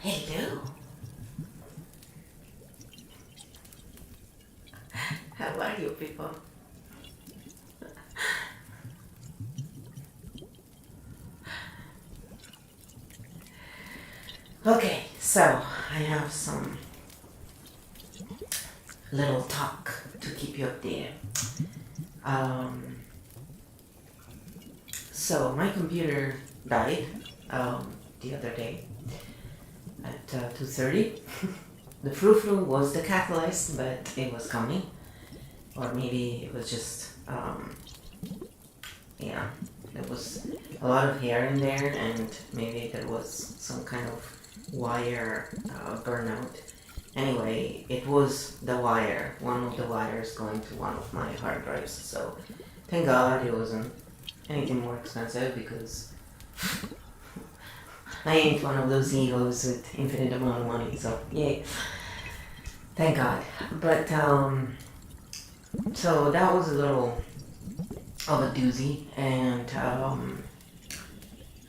Hello. How are you people? Okay, so I have some little talk to keep you updated. So my computer died the other day at 2:30. The frou-frou was the catalyst, but it was coming. Or maybe it was just, yeah, there was a lot of hair in there, and maybe there was some kind of wire burnout. Anyway, it was the wire, one of the wires going to one of my hard drives. So thank God it wasn't anything more expensive, because I ain't one of those egos with infinite amount of money. So yay, thank God. But so that was a little of a doozy, and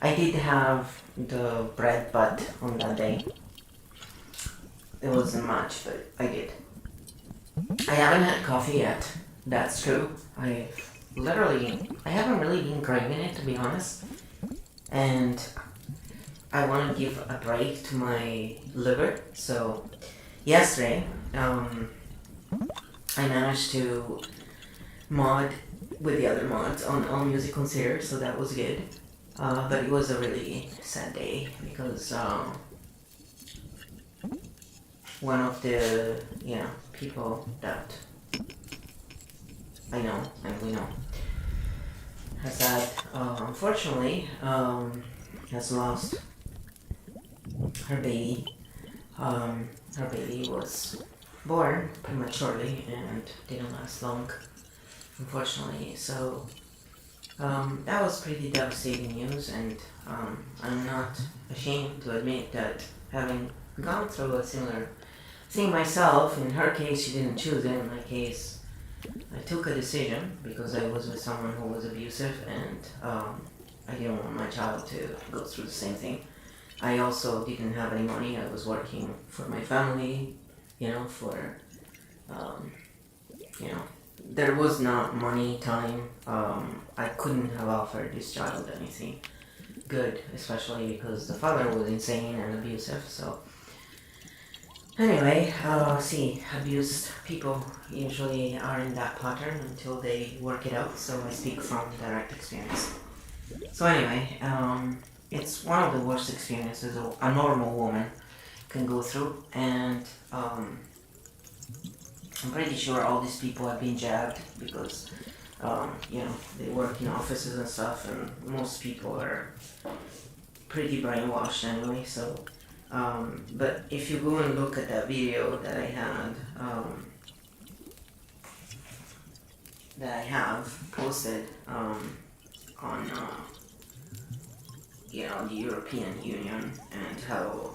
I did have the bread butt on that day. It wasn't much, but I did. I haven't had coffee yet, that's true. I haven't really been craving it, to be honest. And I want to give a break to my liver. So yesterday, I managed to mod with the other mods on All Music Consider, so that was good. But it was a really sad day, because one of the people that I know and we know has had, unfortunately, has lost her baby. Her baby was born prematurely and didn't last long, unfortunately. So that was pretty devastating news, and I'm not ashamed to admit that, having gone through a similar thing myself. In her case, she didn't choose it. In my case, I took a decision because I was with someone who was abusive, and I didn't want my child to go through the same thing. I also didn't have any money. I was working for my family, there was not money, time. I couldn't have offered this child anything good, especially because the father was insane and abusive. So anyway, abused people usually are in that pattern until they work it out. So I speak from direct experience. So anyway, it's one of the worst experiences a normal woman can go through, and I'm pretty sure all these people have been jabbed, because they work in offices and stuff, and most people are pretty brainwashed anyway. So but if you go and look at that video that I have posted on the European Union, and how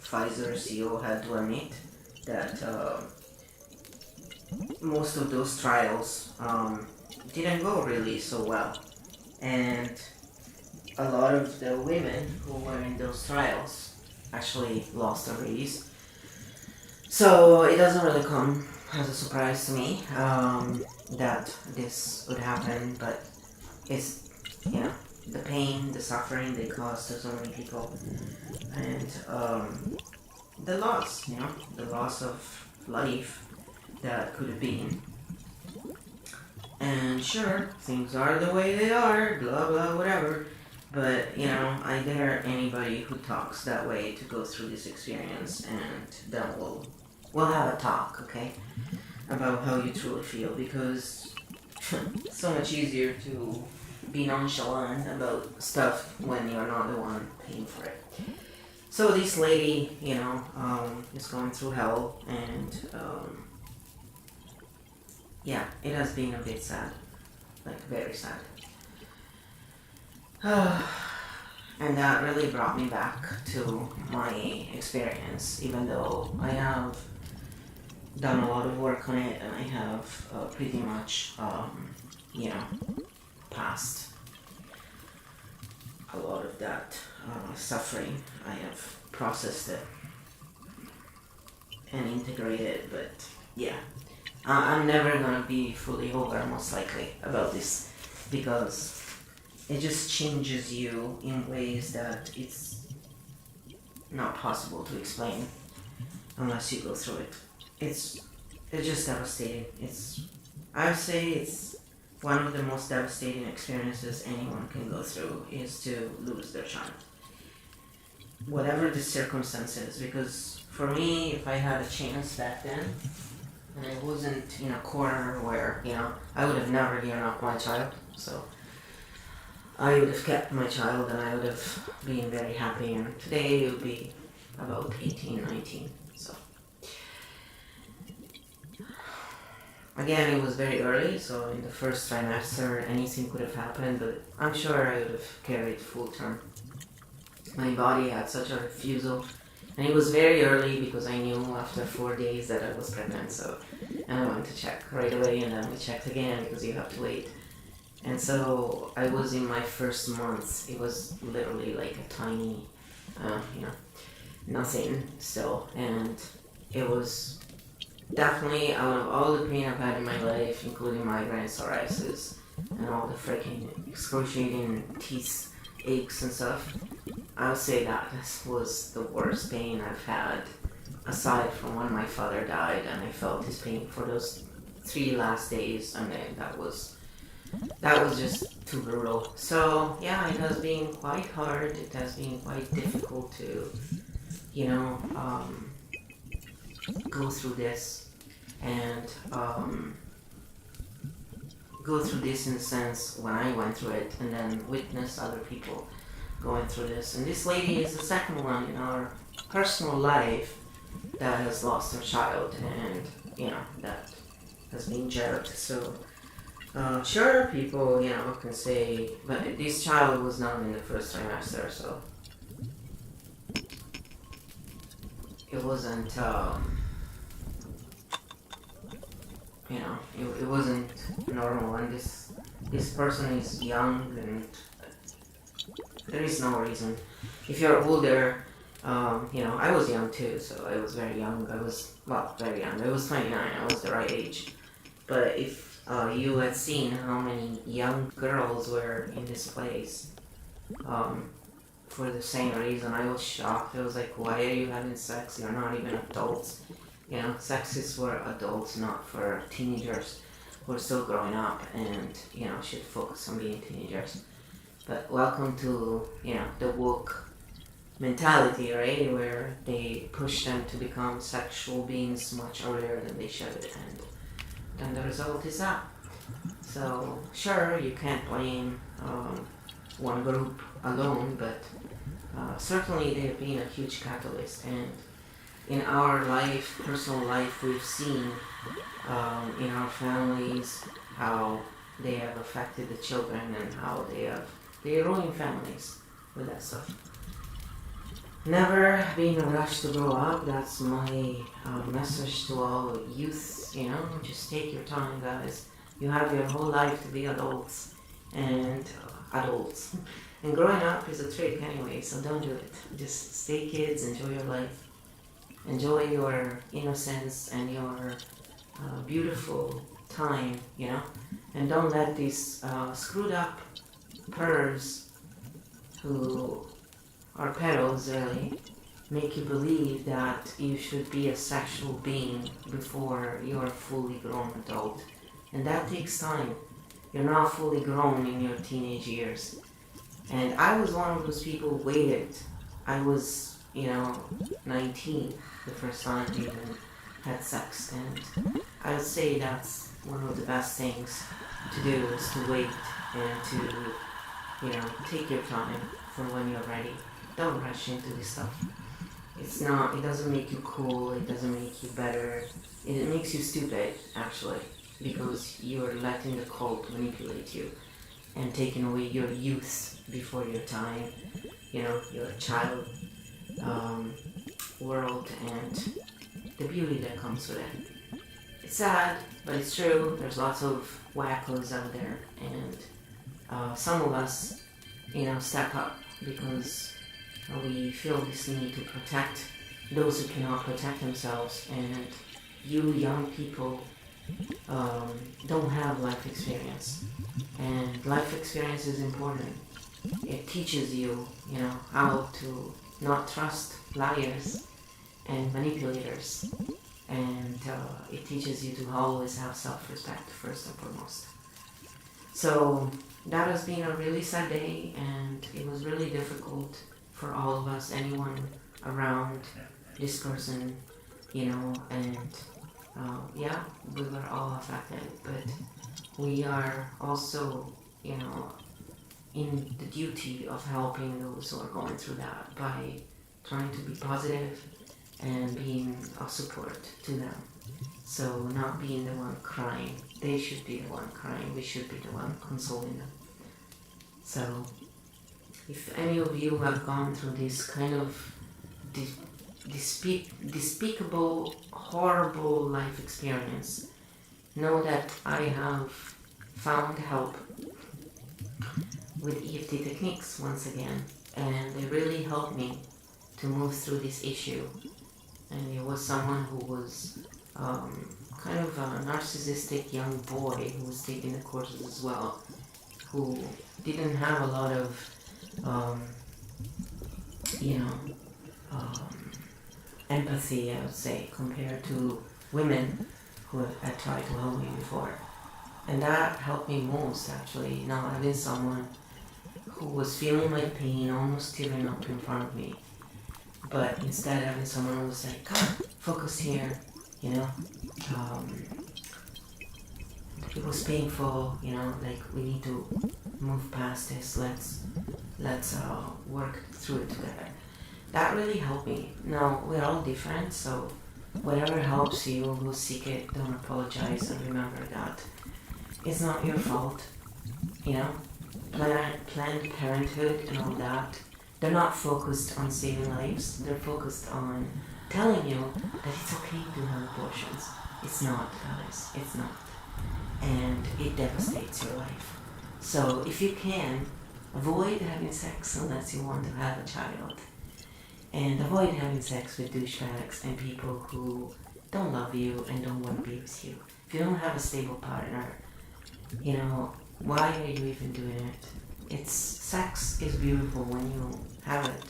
Pfizer CEO had to admit that most of those trials didn't go really so well, and a lot of the women who were in those trials actually lost their babies. So it doesn't really come as a surprise to me that this would happen, but it's the pain, the suffering they cause to so many people, and the loss of life that could have been. And sure, things are the way they are, blah blah whatever, but I dare anybody who talks that way to go through this experience, and then we'll have a talk, okay, about how you truly feel, because it's so much easier to be nonchalant about stuff when you're not the one paying for it. So this lady, is going through hell, and it has been a bit sad, like very sad. And that really brought me back to my experience, even though I have done a lot of work on it, and I have pretty much, passed a lot of that suffering. I have processed it and integrate it, but yeah. I'm never gonna be fully over, most likely, about this, because it just changes you in ways that it's not possible to explain unless you go through it. It's just devastating. I would say it's one of the most devastating experiences anyone can go through is to lose their child. Whatever the circumstances, because for me, if I had a chance back then, and I wasn't in a corner where, I would have never given up my child, so I would have kept my child and I would have been very happy, and today it would be about 18, 19, so. Again, it was very early, so in the first trimester anything could have happened, but I'm sure I would have carried full term. My body had such a refusal, and it was very early because I knew after 4 days that I was pregnant, and I went to check right away, and then we checked again because you have to wait. And so I was in my first month. It was literally like a tiny, nothing still, and it was definitely, out of all the pain I've had in my life, including migraine, psoriasis, and all the freaking excruciating teeth aches and stuff, I would say that this was the worst pain I've had, aside from when my father died and I felt his pain for those 3 last days, and then that was just too brutal. So yeah, it has been quite hard, it has been quite difficult to, go through this, and go through this in the sense when I went through it, and then witness other people going through this. And this lady is the second one in our personal life that has lost her child, and that has been jerked. So sure, people can say, but this child was not in the first trimester, so it wasn't it wasn't normal, and this person is young, and there is no reason. If you're older, I was young too, so I was very young. Very young. I was 29. I was the right age. But if you had seen how many young girls were in this place, for the same reason, I was shocked. I was like, why are you having sex? You're not even adults. Sex is for adults, not for teenagers who are still growing up and, should focus on being teenagers. But welcome to, the woke mentality, right? Where they push them to become sexual beings much earlier than they should, and the result is that. So, sure, you can't blame one group alone, but certainly they've been a huge catalyst, and in our life, personal life, we've seen in our families how they have affected the children and how they ruin families with that stuff. Never be in a rush to grow up. That's my message to all youth. Just take your time, guys. You have your whole life to be adults, and and growing up is a trick anyway, so don't do it. Just stay kids, enjoy your life. Enjoy your innocence and your beautiful time, and don't let these screwed up pervs who are pedos really make you believe that you should be a sexual being before you're a fully grown adult. And that takes time. You're not fully grown in your teenage years. And I was one of those people who waited. I was 19 the first time I even had sex, and I would say that's one of the best things to do, is to wait and to take your time for when you're ready. Don't rush into this stuff. It doesn't make you cool, it doesn't make you better, it makes you stupid actually, because you're letting the cult manipulate you and taking away your youth before your time, your child world and the beauty that comes with it. It's sad, but it's true. There's lots of wackos out there, and some of us, step up because we feel this need to protect those who cannot protect themselves, and you young people don't have life experience, and life experience is important. It teaches you, how to not trust liars and manipulators, and it teaches you to always have self-respect first and foremost. So that has been a really sad day, and it was really difficult for all of us, anyone around this person, and yeah, we were all affected, but we are also, in the duty of helping those who are going through that by trying to be positive and being of support to them. So not being the one crying. They should be the one crying. We should be the one consoling them. So if any of you have gone through this kind of despicable, horrible life experience, know that I have found help with EFT techniques once again, and they really helped me to move through this issue. And it was someone who was kind of a narcissistic young boy who was taking the courses as well, who didn't have a lot of empathy, I would say, compared to women who had tried to help me before. And that helped me most, actually, not having someone who was feeling my pain, almost tearing up in front of me, but instead having someone who was like, come, focus here, it was painful, like we need to move past this, let's work through it together. That really helped me. Now, we're all different, so whatever helps you, go seek it, don't apologize, and remember that it's not your fault, Planned Parenthood and all that, they're not focused on saving lives, they're focused on telling you that it's okay to have abortions. It's not, guys, it's not. And it devastates your life. So if you can, avoid having sex unless you want to have a child. And avoid having sex with douchebags and people who don't love you and don't want to be with you. If you don't have a stable partner, why are you even doing it? Sex is beautiful when you have it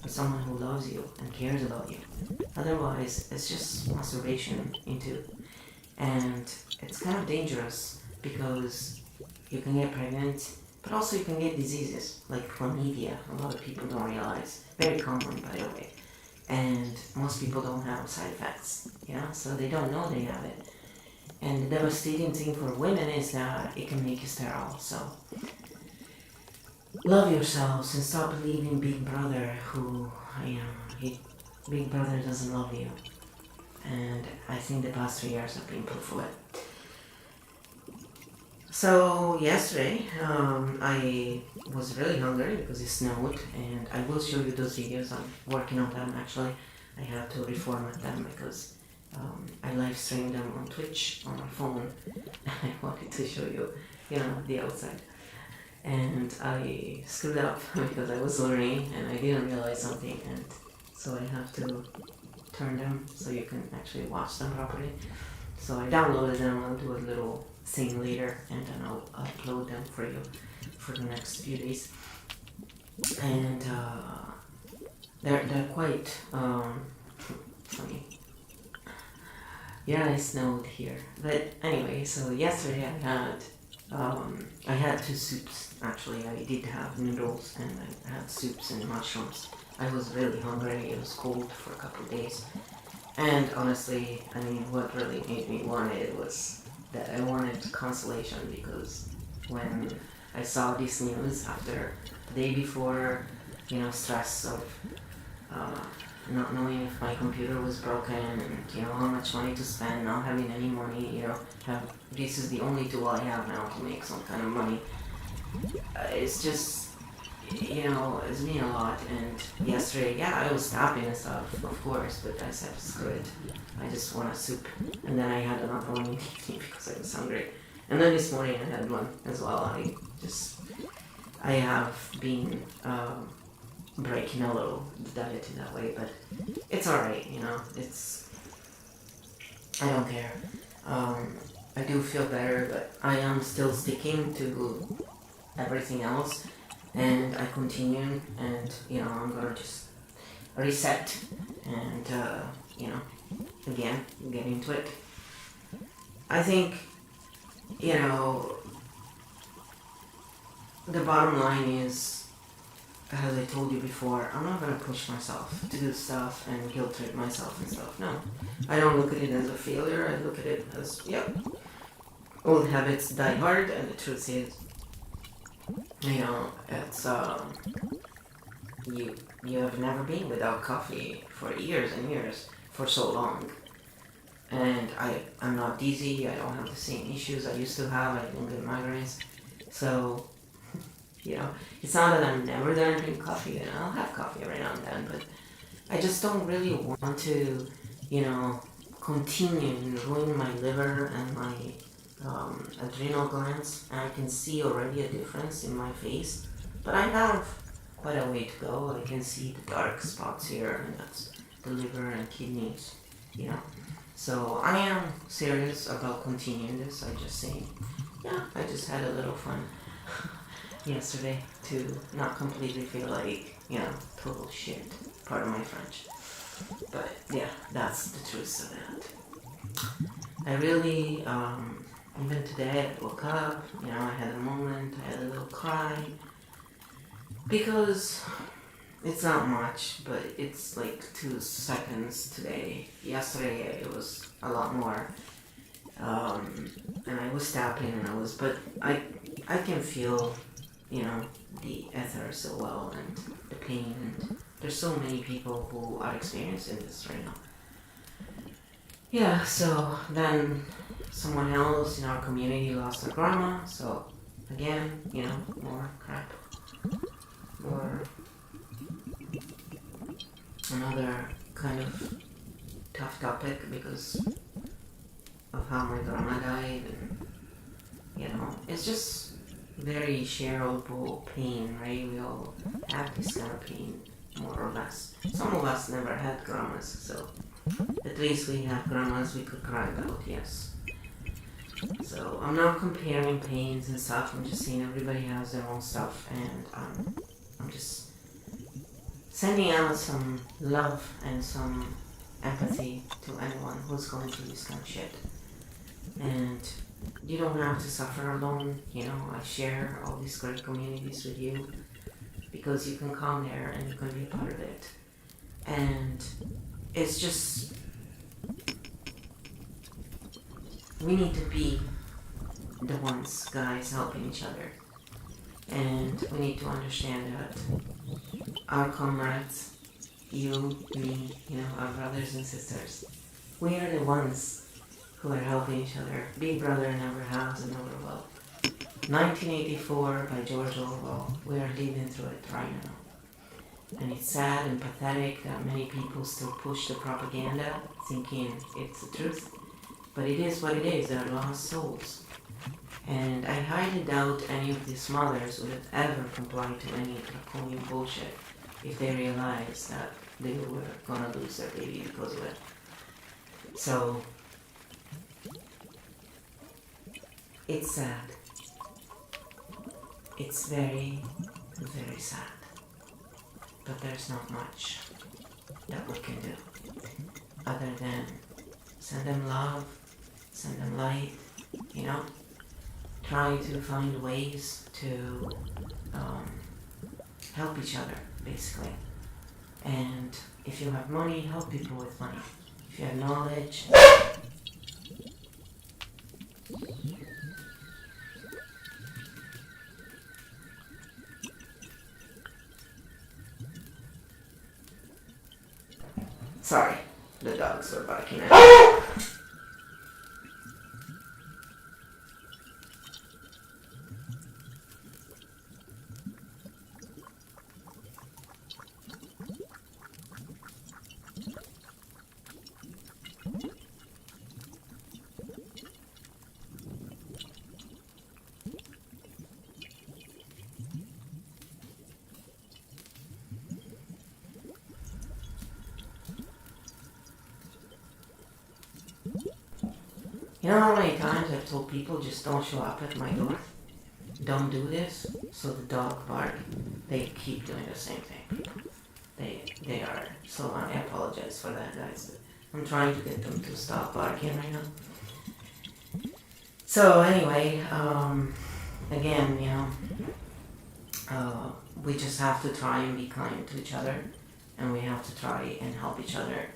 with someone who loves you and cares about you. Otherwise, it's just masturbation into. And it's kind of dangerous because you can get pregnant, but also you can get diseases like chlamydia. A lot of people don't realize. Very common, by the way. And most people don't have side effects, so they don't know they have it. And the devastating thing for women is that it can make you sterile. So love yourselves and stop believing Big Brother who, Big Brother doesn't love you. And I think the past 3 years have been proof of it. So yesterday, I was really hungry because it snowed, and I will show you those videos. I'm working on them actually. I have to reformat them because I live streamed them on Twitch on my phone. I wanted to show you, the outside. And I screwed up because I was learning and I didn't realize something, and so I have to turn them so you can actually watch them properly. So I downloaded them. I'll do a little thing later, and then I'll upload them for you for the next few days. And they're quite funny. Yeah, it snowed here. But anyway, so yesterday I had two soups. Actually, I did have noodles and I had soups and mushrooms. I was really hungry. It was cold for a couple of days. And honestly, what really made me want it was that I wanted consolation, because when I saw this news after the day before, stress of not knowing if my computer was broken and how much money to spend, not having any money, this is the only tool I have now to make some kind of money. It's just, it's been a lot. And yesterday, I was stopping and stuff, of course, but I said, screw it. I just want a soup. And then I had another one because I was hungry. And then this morning I had one as well. I have been breaking a little the diet in that way, but it's alright, you know, I don't care. I do feel better, but I am still sticking to everything else, and I continue, and, you know, I'm gonna just reset, and, you know, again, get into it. I think, you know, the bottom line is, as I told you before, I'm not gonna push myself to do stuff and guilt trip myself and stuff. No, I don't look at it as a failure. I look at it as, yep, old habits die hard, and the truth is, you know, it's you have never been without coffee for years and years for so long, and I'm not dizzy. I don't have the same issues I used to have. I don't get migraines, so. You know, it's not that I'm never gonna drink coffee, and I'll have coffee every now and then, but I just don't really want to, you know, continue and ruin my liver and my adrenal glands. And I can see already a difference in my face, but I have quite a way to go. I can see the dark spots here, and that's the liver and kidneys, you know. So I am serious about continuing this. I just say, yeah, I just had a little fun yesterday to not completely feel like, you know, total shit. Pardon my French. But yeah, that's the truth of that. I really, even today I woke up, you know, I had a moment, I had a little cry. Because it's not much, but it's like 2 seconds today. Yesterday it was a lot more. And I was tapping and but I can feel, you know, the ether so well, and the pain, and there's so many people who are experiencing this right now. Yeah, so then someone else in our community lost their grandma, so again, you know, more crap. More another kind of tough topic because of how my grandma died, and, you know, it's just very shareable pain, right? We all have this kind of pain, more or less. Some of us never had grandmas, so at least we have grandmas we could cry about, yes. So I'm not comparing pains and stuff, I'm just saying everybody has their own stuff, and I'm just sending out some love and some empathy to anyone who's going through this kind of shit. And you don't have to suffer alone, you know. I share all these great communities with you because you can come there and you can be a part of it. And it's just, we need to be the ones, guys, helping each other. And we need to understand that our comrades, you, me, you know, our brothers and sisters, we are the ones who are helping each other. Big Brother never has and never will. 1984 by George Orwell. We are living through it right now. And it's sad and pathetic that many people still push the propaganda thinking it's the truth. But it is what it is. They're lost souls. And I highly doubt any of these mothers would have ever complied to any draconian bullshit if they realized that they were gonna lose their baby because of it. So, it's sad. It's very, very sad. But there's not much that we can do other than send them love, send them light, you know? Try to find ways to help each other, basically. And if you have money, help people with money. If you have knowledge, sorry, the dogs are barking at me. You know how many times I've told people just don't show up at my door? Don't do this, so the dog bark. They keep doing the same thing. They are, so I apologize for that, guys. I'm trying to get them to stop barking right now. So anyway, again, you know, we just have to try and be kind to each other, and we have to try and help each other,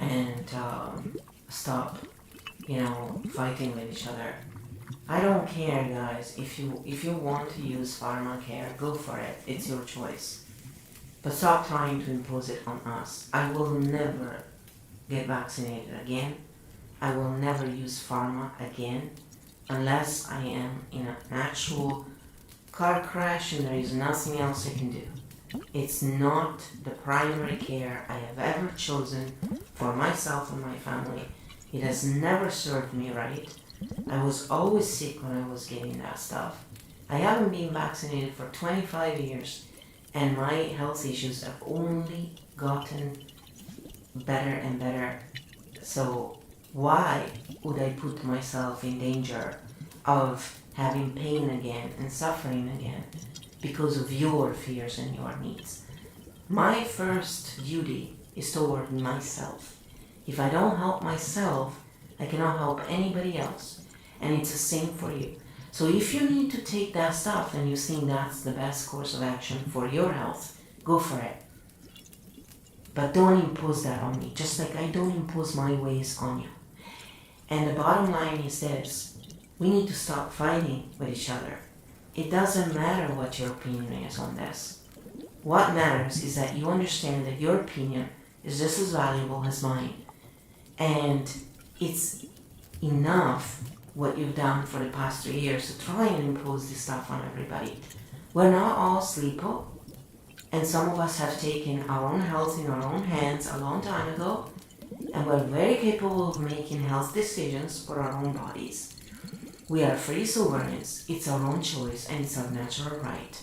and stop, you know, fighting with each other. I don't care, guys. If you want to use pharmacare, go for it. It's your choice. But stop trying to impose it on us. I will never get vaccinated again. I will never use pharma again unless I am in an actual car crash and there is nothing else I can do. It's not the primary care I have ever chosen for myself and my family. It has never served me right. I was always sick when I was getting that stuff. I haven't been vaccinated for 25 years, and my health issues have only gotten better and better. So why would I put myself in danger of having pain again and suffering again because of your fears and your needs? My first duty is toward myself. If I don't help myself, I cannot help anybody else. And it's the same for you. So if you need to take that stuff and you think that's the best course of action for your health, go for it. But don't impose that on me, just like I don't impose my ways on you. And the bottom line is this: we need to stop fighting with each other. It doesn't matter what your opinion is on this. What matters is that you understand that your opinion is just as valuable as mine. And it's enough what you've done for the past 3 years to try and impose this stuff on everybody. We're not all sleepo, and some of us have taken our own health in our own hands a long time ago, and we're very capable of making health decisions for our own bodies. We are free sovereigns. It's our own choice, and it's our natural right.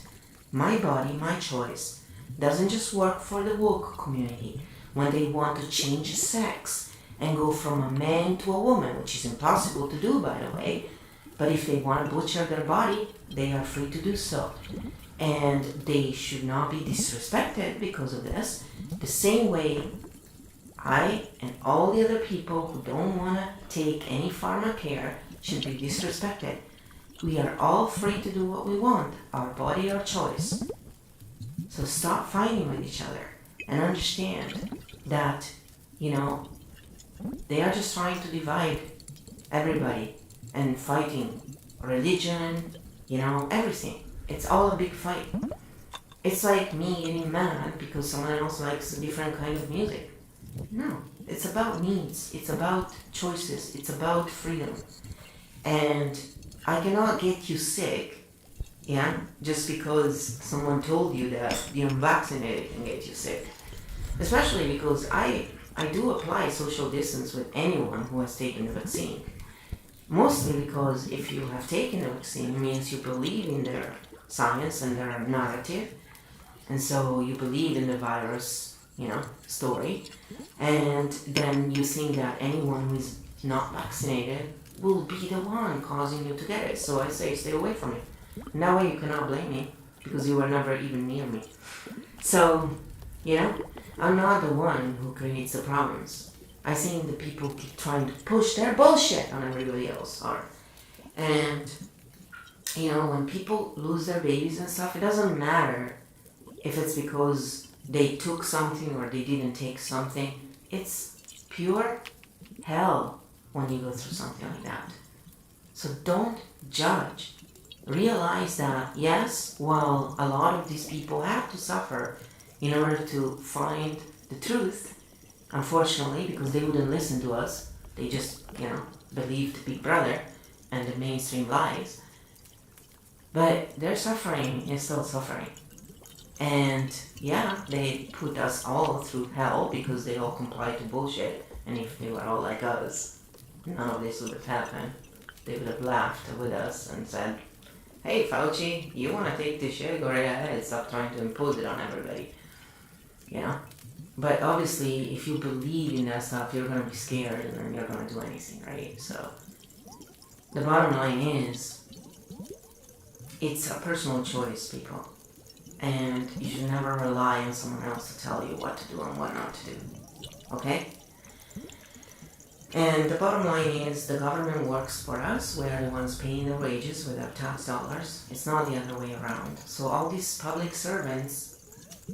My body, my choice, doesn't just work for the woke community when they want to change sex and go from a man to a woman, which is impossible to do, by the way. But if they want to butcher their body, they are free to do so. And they should not be disrespected because of this. The same way I and all the other people who don't want to take any pharmacare should be disrespected. We are all free to do what we want. Our body, our choice. So stop fighting with each other and understand that, you know, they are just trying to divide everybody and fighting religion, you know, everything. It's all a big fight. It's like me getting mad because someone else likes a different kind of music. No, it's about needs. It's about choices. It's about freedom. And I cannot get you sick, yeah, just because someone told you that the unvaccinated can get you sick. Especially because I do apply social distance with anyone who has taken the vaccine. Mostly because if you have taken the vaccine, it means you believe in their science and their narrative. And so you believe in the virus, you know, story. And then you think that anyone who is not vaccinated will be the one causing you to get it. So I say stay away from it. And that way you cannot blame me because you were never even near me. So, you know, I'm not the one who creates the problems. I think the people keep trying to push their bullshit on everybody else are. And, you know, when people lose their babies and stuff, it doesn't matter if it's because they took something or they didn't take something. It's pure hell when you go through something like that. So don't judge. Realize that, yes, while a lot of these people have to suffer in order to find the truth, unfortunately, because they wouldn't listen to us, they just, you know, believed Big Brother and the mainstream lies. But their suffering is still suffering. And yeah, they put us all through hell because they all complied to bullshit. And if they were all like us, none of this would have happened. They would have laughed with us and said, hey Fauci, you want to take this shit? Go right ahead. Stop trying to impose it on everybody. You know? But obviously, if you believe in that stuff, you're going to be scared and then you're going to do anything, right? So the bottom line is, it's a personal choice, people. And you should never rely on someone else to tell you what to do and what not to do. Okay? And the bottom line is, the government works for us. We are the ones paying the wages with our tax dollars. It's not the other way around. So all these public servants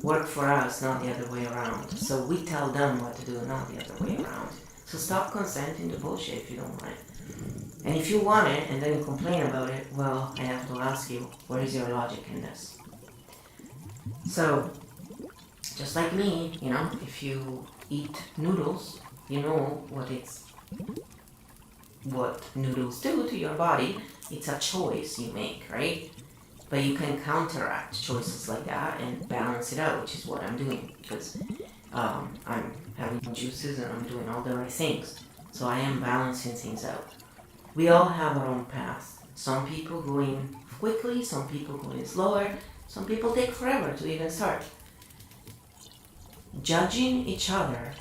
work for us, not the other way around. So we tell them what to do, not the other way around. So stop consenting to bullshit if you don't want it. And if you want it and then you complain about it, well, I have to ask you, where is your logic in this? So, just like me, if you eat noodles, you know what noodles do to your body. It's a choice you make, right? But you can counteract choices like that and balance it out, which is what I'm doing, because I'm having juices and I'm doing all the right things. So I am balancing things out. We all have our own path. Some people going quickly, some people going slower, some people take forever to even start. Judging each other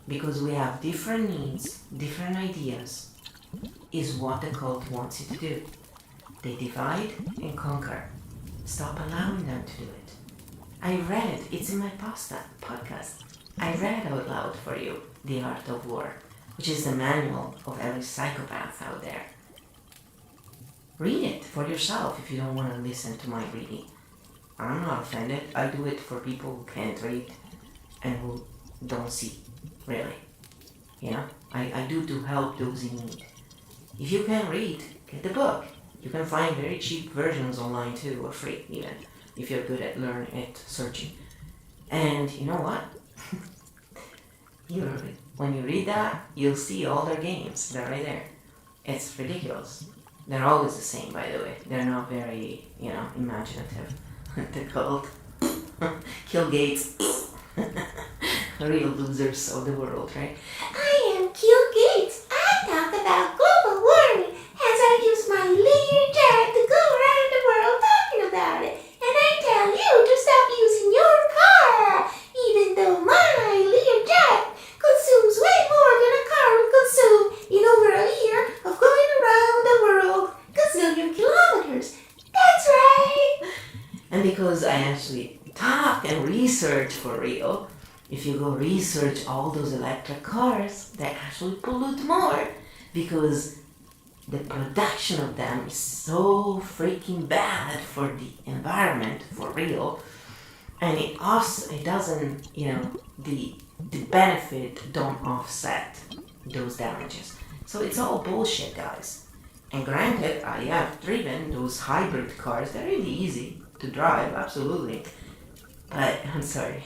because we have different needs, different ideas, is what the cult wants you to do. They divide and conquer. Stop allowing them to do it. I read, it's in my podcast, I read out loud for you The Art of War, which is the manual of every psychopath out there. Read it for yourself if you don't want to listen to my reading. I'm not offended. I do it for people who can't read and who don't see, really. I do to help those in need. If you can read, get the book. You can find very cheap versions online too, or free even, if you're good at learning it, searching. And you know what? When you read that, you'll see all their games. They're right there. It's ridiculous. They're always the same, by the way. They're not very, imaginative. The cult. Kill Gates. Real losers of the world, right? I am Bill Gates. I talk about global warming as I use my Learjet to go around the world talking about it. And I tell you to stop using your car, even though my Learjet consumes way more than a car would consume in over a year of going around the world, gazillion kilometers. That's right. And because I actually talk and research for real, if you go research all those electric cars, they actually pollute more because the production of them is so freaking bad for the environment, for real. And it doesn't, the benefit don't offset those damages. So it's all bullshit, guys. And granted, I have driven those hybrid cars. They're really easy to drive, absolutely. But I'm sorry.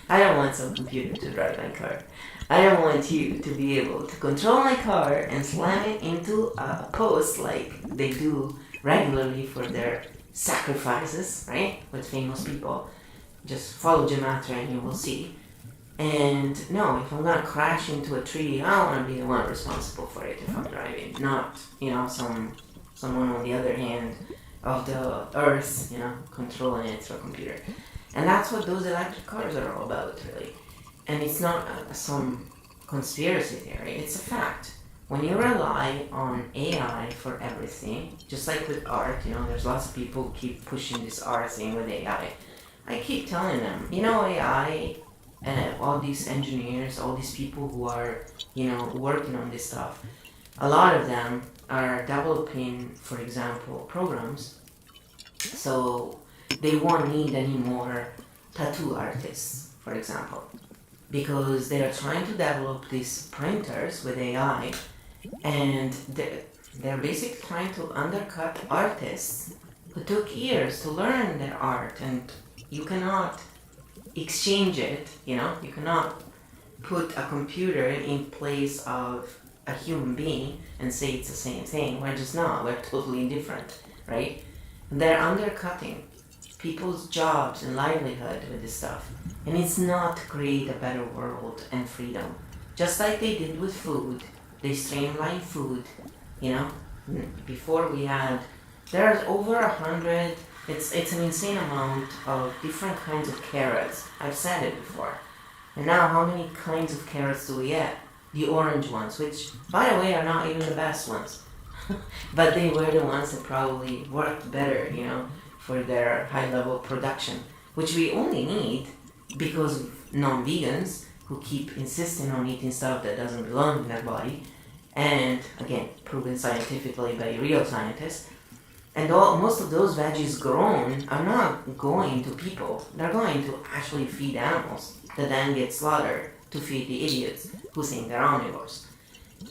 I don't want some computer to drive my car. I don't want you to be able to control my car and slam it into a post like they do regularly for their sacrifices, right? With famous people. Just follow Gematria and you will see. And no, if I'm gonna crash into a tree, I don't want to be the one responsible for it if I'm driving. Not, someone on the other hand of the earth, controlling it through a computer. And that's what those electric cars are all about, really. And it's not some conspiracy theory, it's a fact. When you rely on AI for everything, just like with art, there's lots of people who keep pushing this art thing with AI. I keep telling them, AI and all these engineers, all these people who are, working on this stuff, a lot of them are developing, for example, programs. So they won't need any more tattoo artists, for example, because they are trying to develop these printers with AI, and they're basically trying to undercut artists who took years to learn their art, and you cannot exchange it, you cannot put a computer in place of a human being and say it's the same thing. We're just not, we're totally different, right? They're undercutting people's jobs and livelihood with this stuff. And it's not to create a better world and freedom. Just like they did with food. They streamlined food, Before there's over 100, it's an insane amount of different kinds of carrots. I've said it before. And now how many kinds of carrots do we get? The orange ones, which, by the way, are not even the best ones. but they were the ones that probably worked better, for their high-level production, which we only need because of non-vegans who keep insisting on eating stuff that doesn't belong in their body, and again, proven scientifically by real scientists. And most of those veggies grown are not going to people. They're going to actually feed animals that then get slaughtered to feed the idiots who think they're omnivores.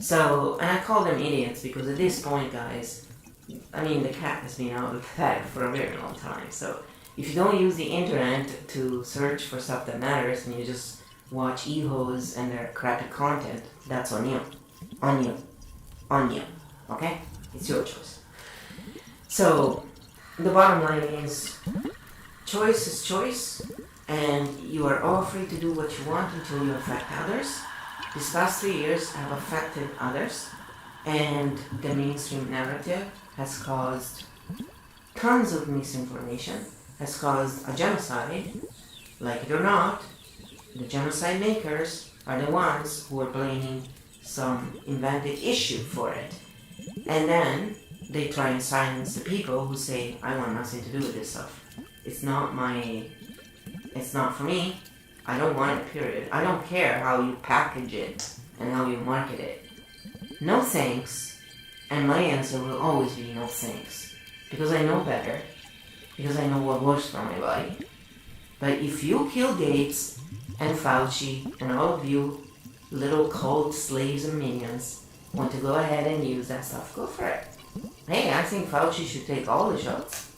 So, and I call them idiots because at this point, guys, the cat has been out of the bag for a very long time. So if you don't use the internet to search for stuff that matters and you just watch e-hos and their crappy content, that's on you. On you. Okay? It's your choice. So the bottom line is choice, and you are all free to do what you want until you affect others. These past 3 years have affected others, and the mainstream narrative has caused tons of misinformation, has caused a genocide. Like it or not, the genocide makers are the ones who are blaming some invented issue for it. And then they try and silence the people who say, I want nothing to do with this stuff. It's not for me. I don't want it, period. I don't care how you package it and how you market it. No thanks. And my answer will always be no thanks. Because I know better. Because I know what works for my body. But if you kill Gates and Fauci and all of you little cult slaves and minions want to go ahead and use that stuff, go for it. Hey, I think Fauci should take all the shots.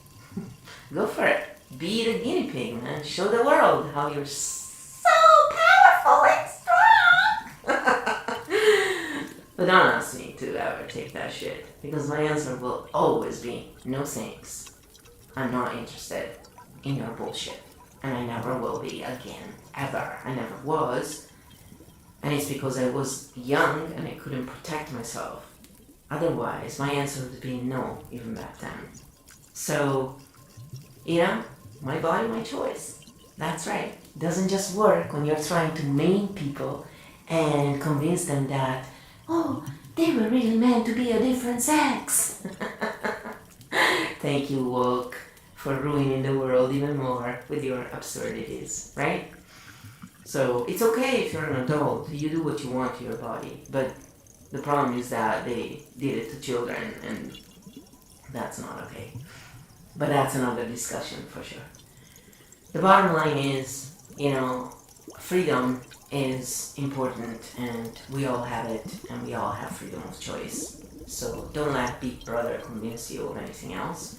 Go for it. Be the guinea pig, man. Show the world how you're so powerful and strong. But don't ask me to ever take that shit, because my answer will always be no thanks. I'm not interested in your bullshit. And I never will be again. Ever. I never was. And it's because I was young and I couldn't protect myself. Otherwise, my answer would be no, even back then. So, my body, my choice. That's right. It doesn't just work when you're trying to maim people and convince them that, they were really meant to be a different sex. Thank you, woke, for ruining the world even more with your absurdities, right? So, it's okay if you're an adult. You do what you want to your body. But the problem is that they did it to children, and that's not okay. But that's another discussion for sure. The bottom line is, freedom is important, and we all have it, and we all have freedom of choice. So don't let Big Brother convince you of anything else.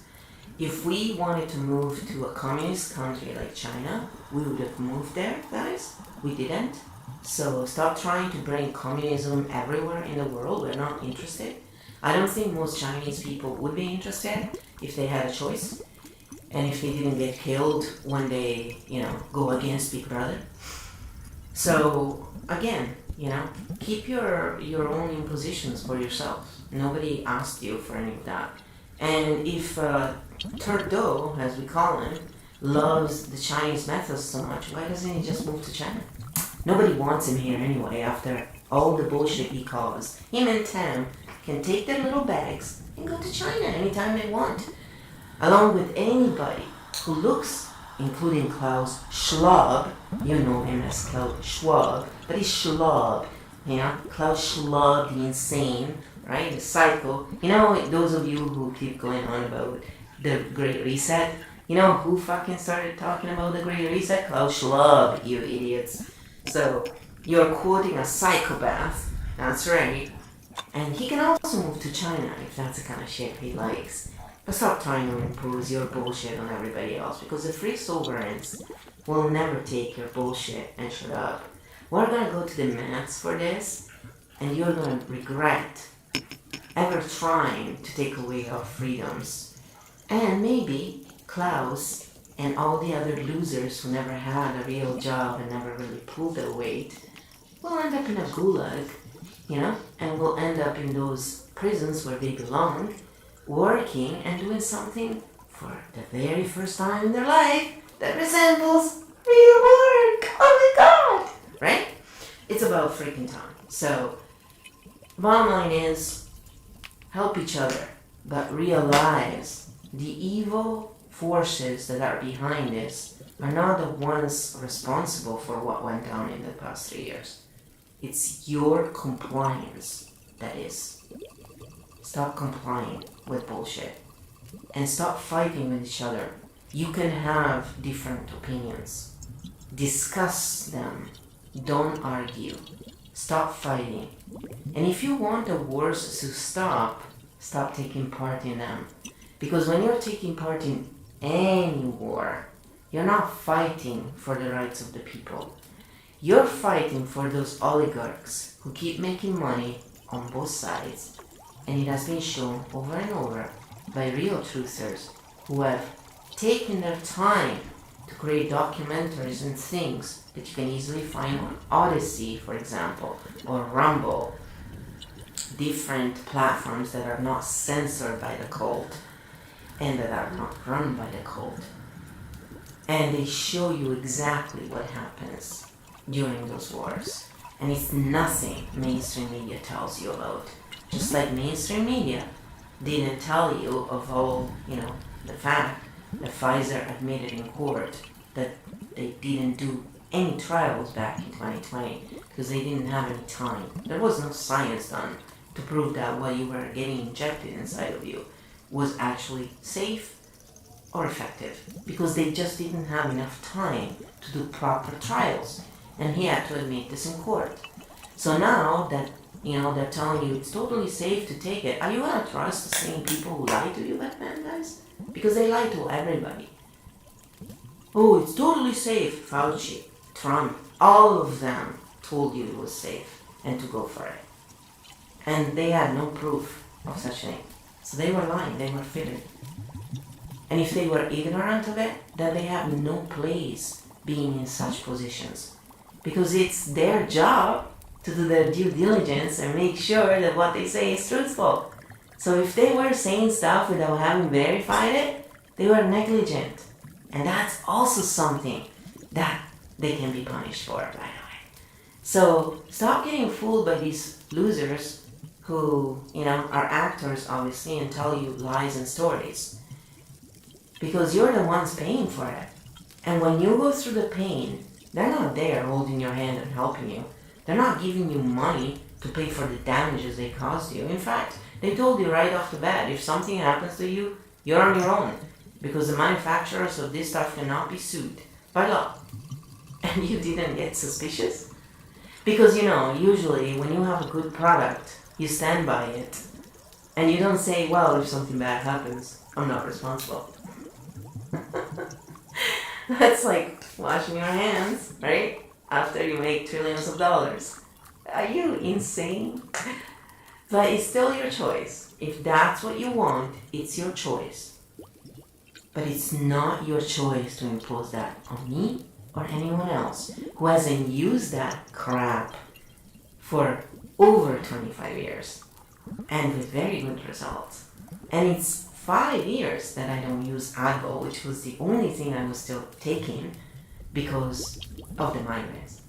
If we wanted to move to a communist country like China, we would have moved there, guys. We didn't. So stop trying to bring communism everywhere in the world. We're not interested. I don't think most Chinese people would be interested if they had a choice. And if they didn't get killed when they, go against Big Brother. So, again, keep your own impositions for yourself. Nobody asked you for any of that. And if Turdo, as we call him, loves the Chinese methods so much, why doesn't he just move to China? Nobody wants him here anyway after all the bullshit he caused. Him and Tam can take their little bags and go to China anytime they want. Along with anybody who looks, including Klaus Schwab, you know him as Klaus Schwab, but he's Schwab, Klaus Schwab, the insane, right, the psycho. Those of you who keep going on about the Great Reset, who fucking started talking about the Great Reset? Klaus Schwab, you idiots. So, you're quoting a psychopath, that's right, and he can also move to China if that's the kind of shit he likes. But stop trying to impose your bullshit on everybody else, because the free sovereigns will never take your bullshit and shut up. We're gonna go to the mats for this, and you're gonna regret ever trying to take away our freedoms. And maybe Klaus and all the other losers who never had a real job and never really pulled their weight will end up in a gulag, and will end up in those prisons where they belong, working and doing something for the very first time in their life that resembles real work. Oh my god! Right? It's about freaking time. So, bottom line is, help each other, but realize the evil forces that are behind this are not the ones responsible for what went down in the past 3 years. It's your compliance that is. Stop complying with bullshit and stop fighting with each other. You can have different opinions. Discuss them. Don't argue. Stop fighting. And if you want the wars to stop taking part in them. Because when you're taking part in any war, you're not fighting for the rights of the people. You're fighting for those oligarchs who keep making money on both sides. And it has been shown over and over by real truthers who have taken their time to create documentaries and things that you can easily find on Odyssey, for example, or Rumble, different platforms that are not censored by the cult and that are not run by the cult. And they show you exactly what happens during those wars. And it's nothing mainstream media tells you about. Just like mainstream media didn't tell you of all, the fact that Pfizer admitted in court that they didn't do any trials back in 2020 because they didn't have any time. There was no science done to prove that what you were getting injected inside of you was actually safe or effective because they just didn't have enough time to do proper trials. And he had to admit this in court. So now that they're telling you it's totally safe to take it, are you gonna trust the same people who lied to you back then, guys? Because they lie to everybody. Oh, it's totally safe. Fauci, Trump, all of them told you it was safe and to go for it. And they had no proof of such thing. So they were lying, they were fibbing. And if they were ignorant of it, then they have no place being in such positions. Because it's their job to do their due diligence and make sure that what they say is truthful. So if they were saying stuff without having verified it, they were negligent. And that's also something that they can be punished for, by the way. So stop getting fooled by these losers who, are actors, obviously, and tell you lies and stories. Because you're the ones paying for it. And when you go through the pain, they're not there holding your hand and helping you. They're not giving you money to pay for the damages they caused you. In fact, they told you right off the bat, if something happens to you, you're on your own. Because the manufacturers of this stuff cannot be sued by law. And you didn't get suspicious? Because, usually when you have a good product, you stand by it. And you don't say, well, if something bad happens, I'm not responsible. That's like washing your hands, right? After you make trillions of dollars. Are you insane? But it's still your choice. If that's what you want, it's your choice. But it's not your choice to impose that on me or anyone else who hasn't used that crap for over 25 years and with very good results. And it's 5 years that I don't use Advil, which was the only thing I was still taking because of the migraines.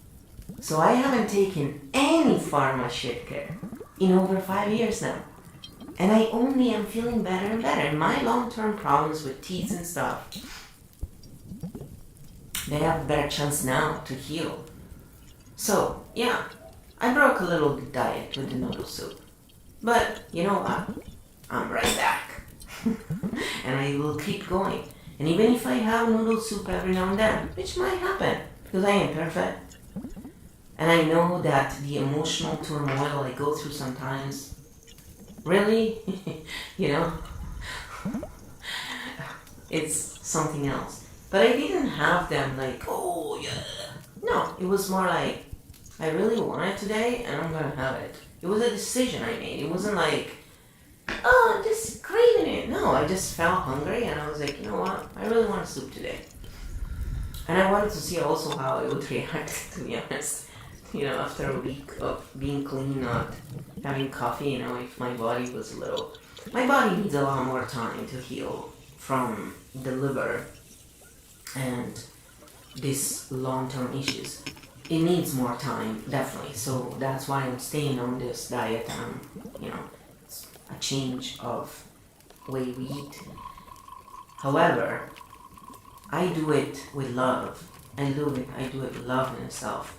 So I haven't taken any pharma shit care in over 5 years now. And I only am feeling better and better. And my long-term problems with teeth and stuff, they have a better chance now to heal. So, yeah, I broke a little diet with the noodle soup. But, you know what? I'm right back. And I will keep going. And even if I have noodle soup every now and then, which might happen, because I ain't perfect. And I know that the emotional turmoil I go through sometimes, really, it's something else. But I didn't have them like, oh yeah. No, it was more like, I really want it today and I'm gonna have it. It was a decision I made. It wasn't like, oh, I'm just craving it. No, I just felt hungry and I was like, you know what? I really want soup today. And I wanted to see also how it would react, to be honest. After a week of being clean, not having coffee, if my body was a little... My body needs a lot more time to heal from the liver and these long-term issues. It needs more time, definitely. So that's why I'm staying on this diet. a change of way we eat. However, I do it with love. I do it with love in itself.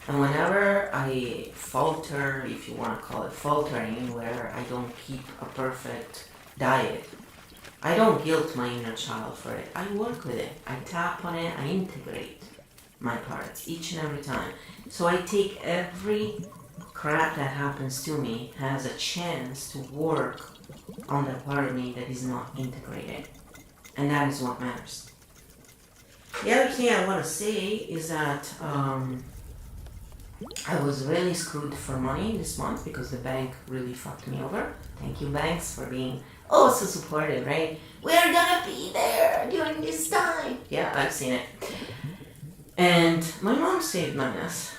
And whenever I falter, if you want to call it faltering, where I don't keep a perfect diet, I don't guilt my inner child for it. I work with it. I tap on it. I integrate my parts each and every time. So I take every crap that happens to me has a chance to work on the part of me that is not integrated. And that is what matters. The other thing I want to say is that I was really screwed for money this month because the bank really fucked me over. Thank you, banks, for being so supportive, right? We're gonna be there during this time. Yeah, I've seen it. And my mom saved my ass.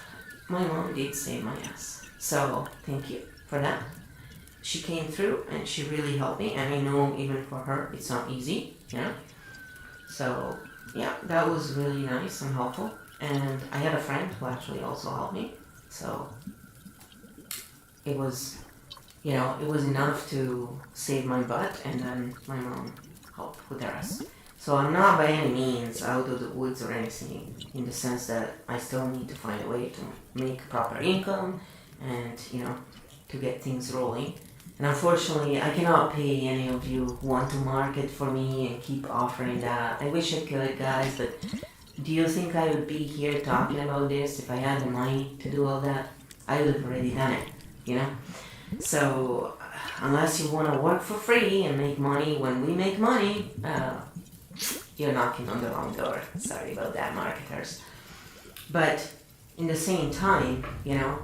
My mom did save my ass. So thank you for that. She came through and she really helped me. And I know even for her, it's not easy, you know? So yeah, that was really nice and helpful. And I had a friend who actually also helped me. So it was, you know, it was enough to save my butt, and then my mom helped with the rest. So I'm not by any means out of the woods or anything, in the sense that I still need to find a way to make proper income and, you know, to get things rolling. And unfortunately, I cannot pay any of you who want to market for me and keep offering that. I wish I could, guys, but do you think I would be here talking about this if I had the money to do all that? I would have already done it, you know? So, unless you want to work for free and make money when we make money, you're knocking on the wrong door. Sorry about that, marketers. But in the same time, you know,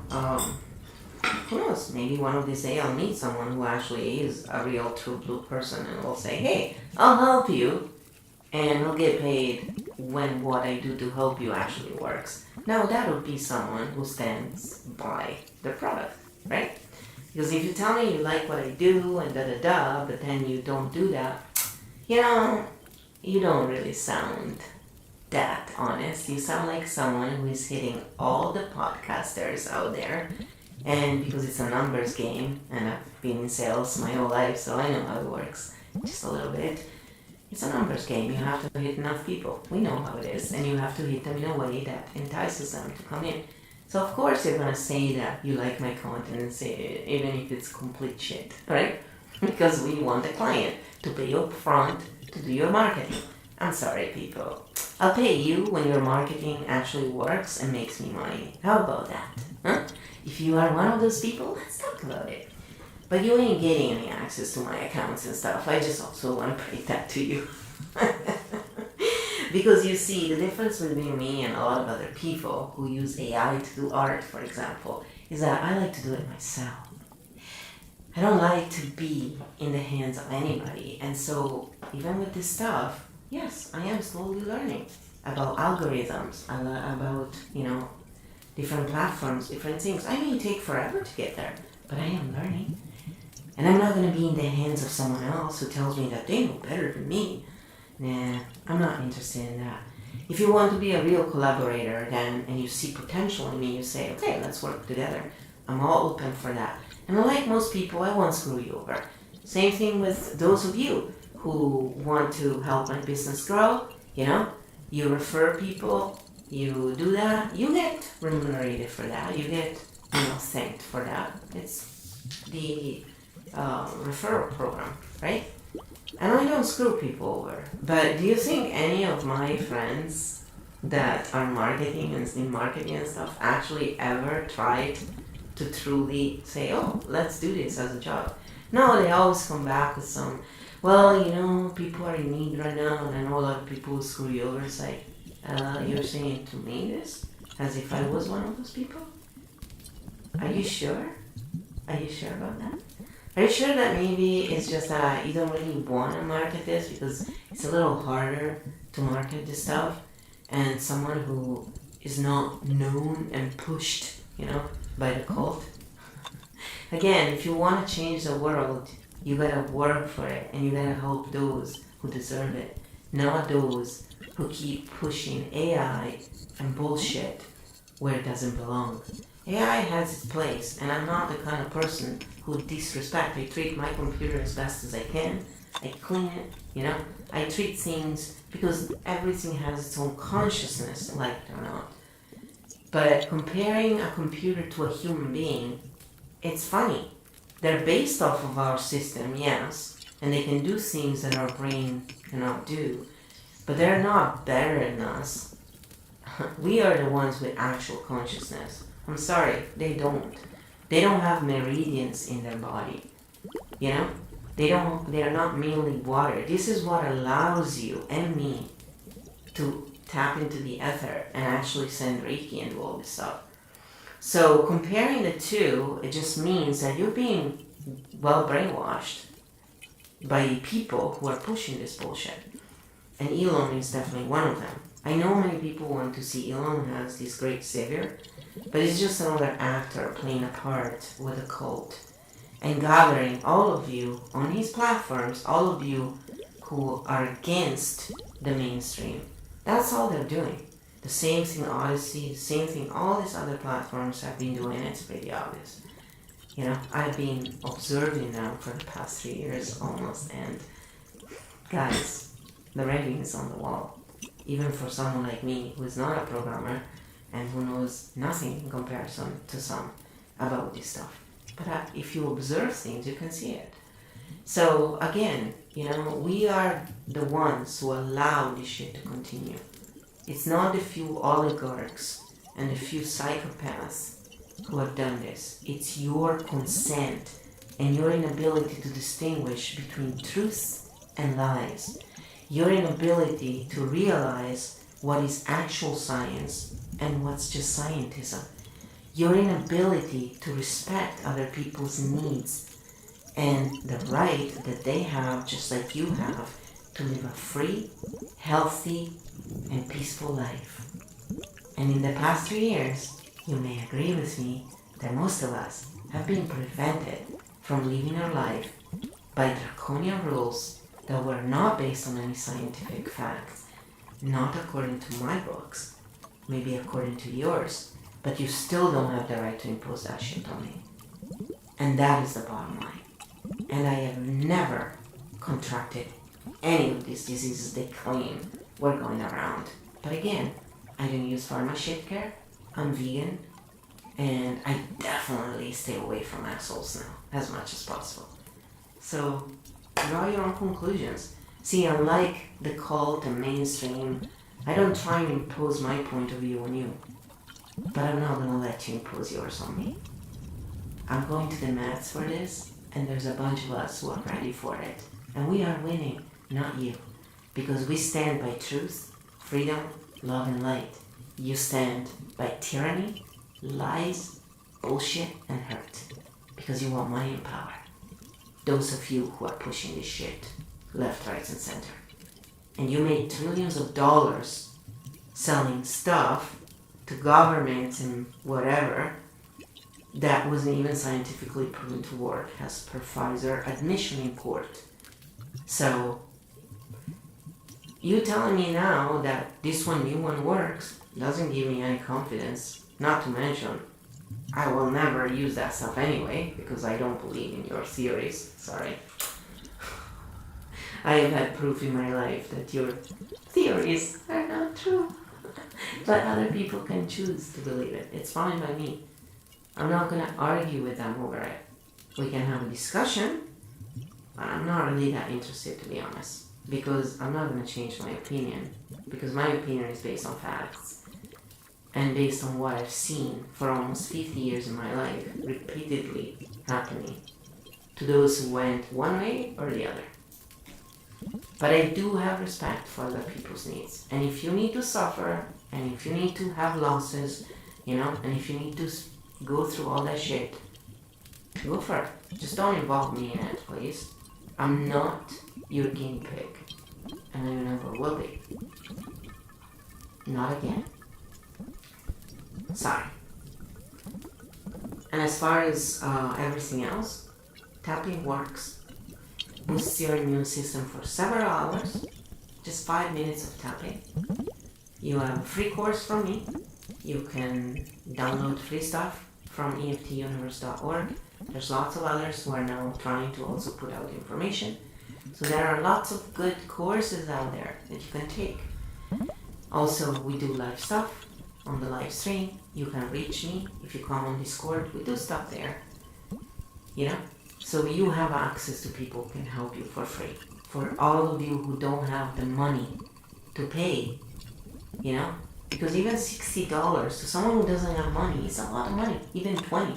who knows? Maybe one of these days I'll meet someone who actually is a real true blue person and will say, hey, I'll help you, and I'll get paid when what I do to help you actually works. Now that would be someone who stands by the product, right? Because if you tell me you like what I do and da-da-da, but then you don't do that, you know, you don't really sound that honest. You sound like someone who is hitting all the podcasters out there. And because it's a numbers game, and I've been in sales my whole life, so I know how it works, just a little bit. It's a numbers game. You have to hit enough people. We know how it is. And you have to hit them in a way that entices them to come in. So of course you're going to say that you like my content and say it, even if it's complete shit, right? Because we want the client to pay you up front to do your marketing. I'm sorry, people. I'll pay you when your marketing actually works and makes me money. How about that? Huh? If you are one of those people, let's talk about it. But you ain't getting any access to my accounts and stuff. I just also want to break that to you. Because you see, the difference between me and a lot of other people who use AI to do art, for example, is that I like to do it myself. I don't like to be in the hands of anybody. And so, even with this stuff, yes, I am slowly learning about algorithms, about, you know, different platforms, different things. I may take forever to get there, but I am learning. And I'm not going to be in the hands of someone else who tells me that they know better than me. Nah, I'm not interested in that. If you want to be a real collaborator then, and you see potential in me, you say, okay, let's work together. I'm all open for that. And like most people, I won't screw you over. Same thing with those of you who want to help my business grow. You know, you refer people, you do that, you get remunerated for that. You get, you know, thanked for that. It's the referral program, right? And I don't screw people over. But do you think any of my friends that are marketing and in marketing and stuff actually ever tried to truly say, oh, let's do this as a job? No, they always come back with some, well, you know, people are in need right now, and I know a lot of people will screw you over. It's like, you're saying to me this as if I was one of those people? Are you sure? Are you sure about that? Are you sure that maybe it's just that you don't really want to market this because it's a little harder to market this stuff, and someone who is not known and pushed, you know, by the cult? Again, if you want to change the world, you gotta work for it, and you gotta help those who deserve it, not those who keep pushing AI and bullshit where it doesn't belong. AI has its place, and I'm not the kind of person who disrespect. I treat my computer as best as I can. I clean it, I treat things because everything has its own consciousness, like it or not. But comparing a computer to a human being, it's funny. They're based off of our system, yes, and they can do things that our brain cannot do, but they're not better than us. We are the ones with actual consciousness. I'm sorry, they don't. They don't have meridians in their body. They are not mainly water. This is what allows you and me to tap into the ether and actually send Reiki and do all this stuff. So comparing the two, it just means that you're being well brainwashed by people who are pushing this bullshit. And Elon is definitely one of them. I know many people want to see Elon as this great savior, but he's just another actor playing a part with a cult and gathering all of you on his platforms, all of you who are against the mainstream. That's all they're doing. The same thing Odyssey, the same thing all these other platforms have been doing. It's pretty obvious. I've been observing them for the past 3 years almost, and guys, the writing is on the wall. Even for someone like me who is not a programmer and who knows nothing in comparison to some about this stuff. But if you observe things, you can see it. So again, we are the ones who allow this shit to continue. It's not the few oligarchs and the few psychopaths who have done this. It's your consent and your inability to distinguish between truth and lies. Your inability to realize what is actual science and what's just scientism. Your inability to respect other people's needs and the right that they have, just like you have, to live a free, healthy, and peaceful life. And in the past 3 years, you may agree with me that most of us have been prevented from living our life by draconian rules that were not based on any scientific facts, not according to my books, maybe according to yours, but you still don't have the right to impose that shit on me. And that is the bottom line. And I have never contracted any of these diseases they claim were going around. But again, I don't use pharma shit care, I'm vegan, and I definitely stay away from assholes now, as much as possible. So, draw your own conclusions. See, unlike the cult and mainstream, I don't try and impose my point of view on you. But I'm not gonna let you impose yours on me. I'm going to the mats for this, and there's a bunch of us who are ready for it. And we are winning, not you. Because we stand by truth, freedom, love, and light. You stand by tyranny, lies, bullshit, and hurt. Because you want money and power. Those of you who are pushing this shit, left, right, and center. And you made trillions of dollars selling stuff to governments and whatever that wasn't even scientifically proven to work, as per Pfizer admission in court. So, you telling me now that this new one works doesn't give me any confidence. Not to mention, I will never use that stuff anyway, because I don't believe in your theories. Sorry. I have had proof in my life that your theories are not true. But other people can choose to believe it. It's fine by me. I'm not going to argue with them over it. We can have a discussion, but I'm not really that interested, to be honest. Because I'm not going to change my opinion. Because my opinion is based on facts. And based on what I've seen for almost 50 years in my life, repeatedly happening to those who went one way or the other. But I do have respect for other people's needs. And if you need to suffer, and if you need to have losses, and if you need to go through all that shit, go for it. Just don't involve me in it, please. I'm not your guinea pig. And I never will be. Not again. Sorry. And as far as everything else, tapping works. Boosts your immune system for several hours. Just 5 minutes of tapping. You have a free course from me. You can download free stuff from EFTuniverse.org. There's lots of others who are now trying to also put out information. So there are lots of good courses out there that you can take. Also, we do live stuff on the live stream. You can reach me if you come on Discord. We do stuff there, you know? So you have access to people who can help you for free. For all of you who don't have the money to pay, you know? Because even $60 to someone who doesn't have money is a lot of money, even 20.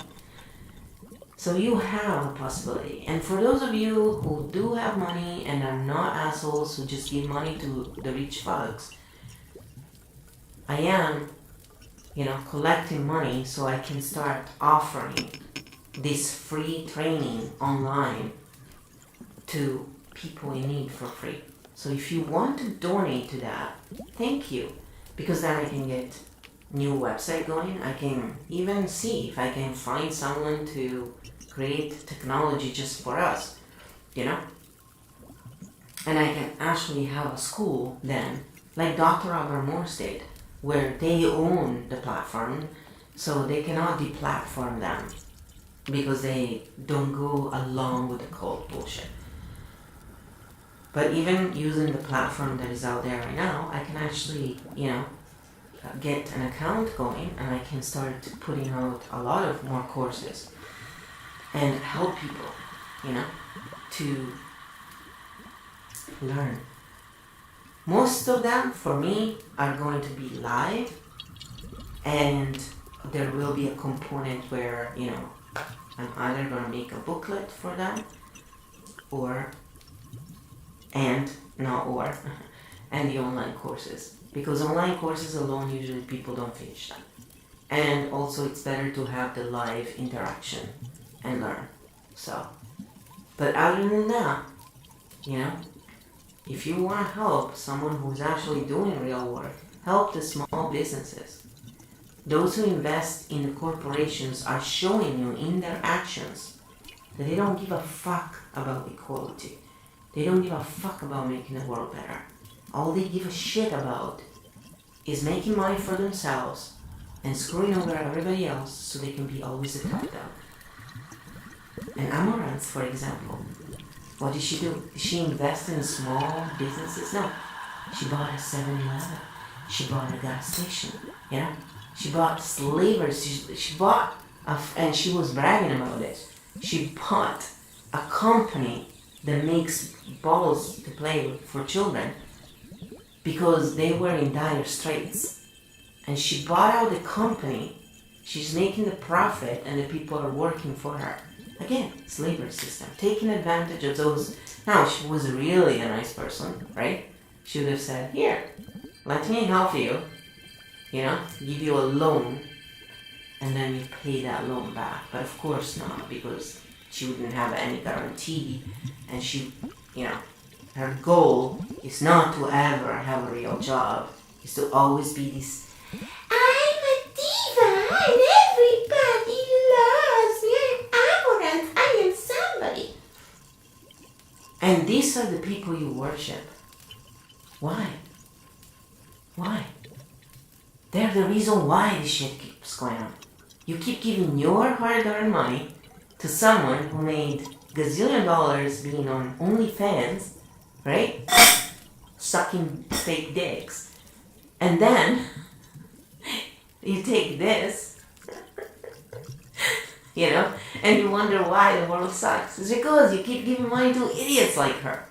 So you have a possibility. And for those of you who do have money and are not assholes who just give money to the rich folks, I am, collecting money so I can start offering this free training online to people in need for free. So if you want to donate to that, thank you. Because then I can get new website going. I can even see if I can find someone to create technology just for us, And I can actually have a school then, like Dr. Albert Morse did, where they own the platform, so they cannot deplatform them because they don't go along with the cult bullshit. But even using the platform that is out there right now, I can actually, get an account going and I can start putting out a lot of more courses and help people, to learn. Most of them, for me, are going to be live, and there will be a component where, I'm either going to make a booklet for them and the online courses. Because online courses alone, usually people don't finish them. And also it's better to have the live interaction and learn. So, but other than that, if you want to help someone who's actually doing real work, help the small businesses. Those who invest in the corporations are showing you in their actions that they don't give a fuck about equality. They don't give a fuck about making the world better. All they give a shit about is making money for themselves and screwing over everybody else so they can be always the top dog. And Amaranth, for example, what did she do? Did she invest in small businesses? No. She bought a 7-Eleven. She bought a gas station. She bought slavers. She bought, and she was bragging about it. She bought a company that makes balls to play with for children because they were in dire straits. And she bought out the company. She's making the profit and the people are working for her. Again, slavery system, taking advantage of those. Now, she was really a nice person, right? She would have said, here, let me help you, give you a loan, and then you pay that loan back. But of course not, because she wouldn't have any guarantee, and she, her goal is not to ever have a real job, is to always be this, I'm a diva and everybody loves me. I'm Amaranth. I am somebody. and these are the people you worship. Why? Why? They're the reason why this shit keeps going on. You keep giving your hard-earned money to someone who made gazillion dollars being on OnlyFans, right? Sucking fake dicks. And then you take this, and you wonder why the world sucks. It's because you keep giving money to idiots like her,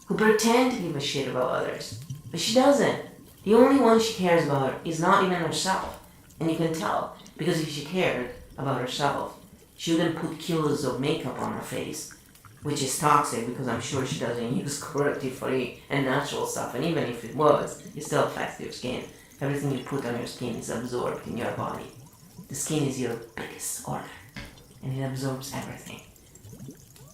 who pretend to give a shit about others. But she doesn't. The only one she cares about is not even herself. And you can tell, because if she cared about herself, she wouldn't put kilos of makeup on her face, which is toxic because I'm sure she doesn't use cruelty-free and natural stuff. And even if it was, it still affects your skin. Everything you put on your skin is absorbed in your body. The skin is your biggest organ, and it absorbs everything.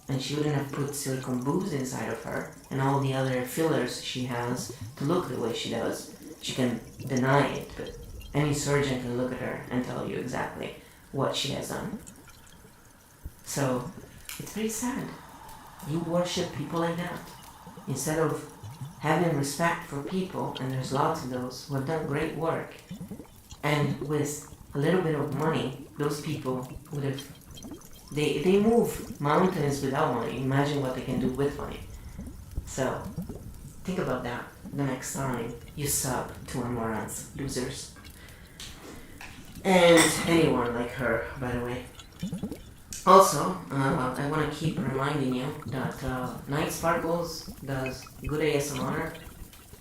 And she wouldn't have put silicone boobs inside of her and all the other fillers she has to look the way she does. She can deny it, but any surgeon can look at her and tell you exactly what she has done. So, it's very sad. You worship people like that. Instead of having respect for people, and there's lots of those who have done great work, and with a little bit of money, those people would have, they move mountains without money. Imagine what they can do with money. So think about that the next time you sub to a morons, losers. And anyone like her, by the way. Also, I want to keep reminding you that Night Sparkles does good ASMR.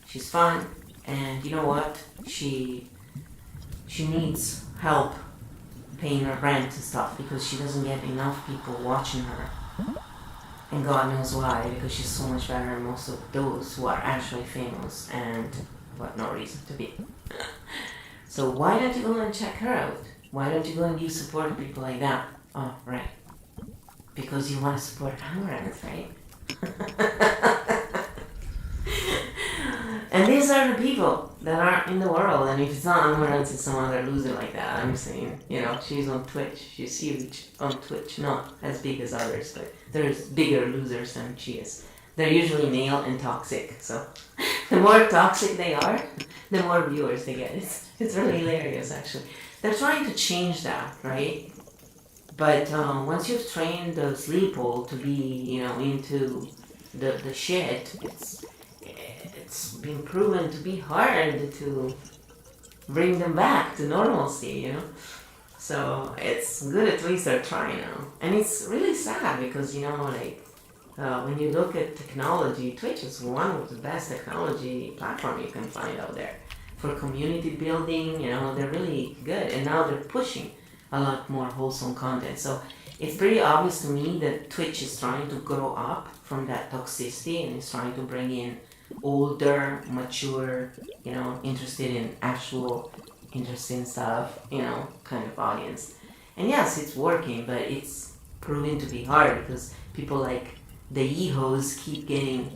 She's fun, and you know what? She needs help paying her rent and stuff because she doesn't get enough people watching her. And God knows why, because she's so much better than most of those who are actually famous and what no reason to be. So why don't you go and check her out? Why don't you go and give support to people like that? Oh, right. Because you want to support Amaranth, right? And these are the people that are in the world. And if it's not Amaranth, it's some other loser like that. I'm saying, she's on Twitch. She's huge on Twitch. Not as big as others, but there's bigger losers than she is. They're usually male and toxic. So the more toxic they are, the more viewers they get. It's really hilarious, actually. They're trying to change that, right? But once you've trained the sleep hole to be, into the shit, it's been proven to be hard to bring them back to normalcy, So it's good at least they're trying now. And it's really sad because, when you look at technology, Twitch is one of the best technology platform you can find out there. For community building, they're really good. And now they're pushing a lot more wholesome content. So it's pretty obvious to me that Twitch is trying to grow up from that toxicity and is trying to bring in older, mature, interested in actual interesting stuff, kind of audience. And yes, it's working, but it's proving to be hard because people like the Yehos keep getting,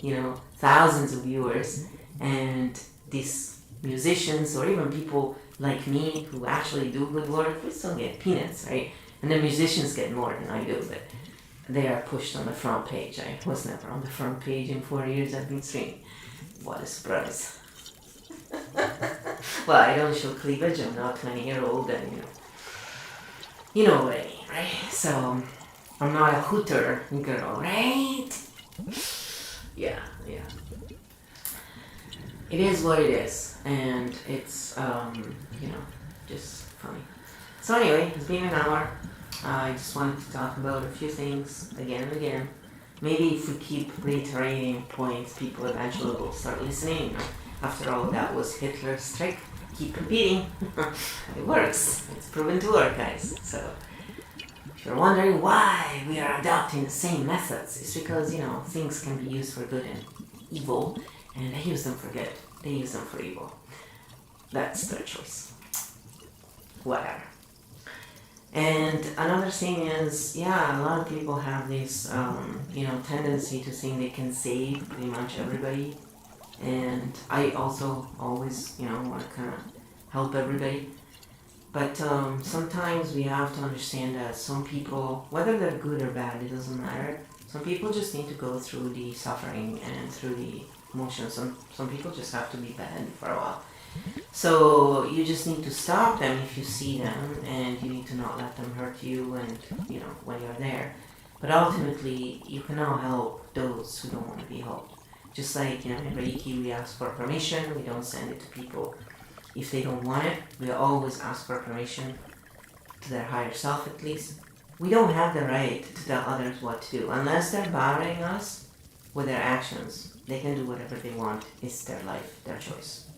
thousands of viewers, and these musicians or even people like me who actually do good work, we still get peanuts, right? And the musicians get more than I do, but they are pushed on the front page. I was never on the front page in 4 years I've been streaming. What a surprise. Well, I don't show cleavage, I'm not 20-year-old, and you know what I mean, right? So, I'm not a hooter girl, right? Yeah. It is what it is, and it's, just funny. So anyway, it's been an hour. I just wanted to talk about a few things again and again. Maybe if we keep reiterating points, people eventually will start listening. After all, that was Hitler's trick. Keep repeating. It works. It's proven to work, guys. So, if you're wondering why we are adopting the same methods, it's because, things can be used for good and evil, and they use them for good. They use them for evil. That's their choice. Whatever. And another thing is, a lot of people have this, tendency to think they can save pretty much everybody. And I also always, want to kind of help everybody. But sometimes we have to understand that some people, whether they're good or bad, it doesn't matter. Some people just need to go through the suffering and through the emotions. Some people just have to be bad for a while. So you just need to stop them if you see them, and you need to not let them hurt you and, when you're there. But ultimately, you can now help those who don't want to be helped. Just like, in Reiki, we ask for permission, we don't send it to people if they don't want it. We always ask for permission to their higher self, at least. We don't have the right to tell others what to do. Unless they're bothering us with their actions, they can do whatever they want. It's their life, their choice.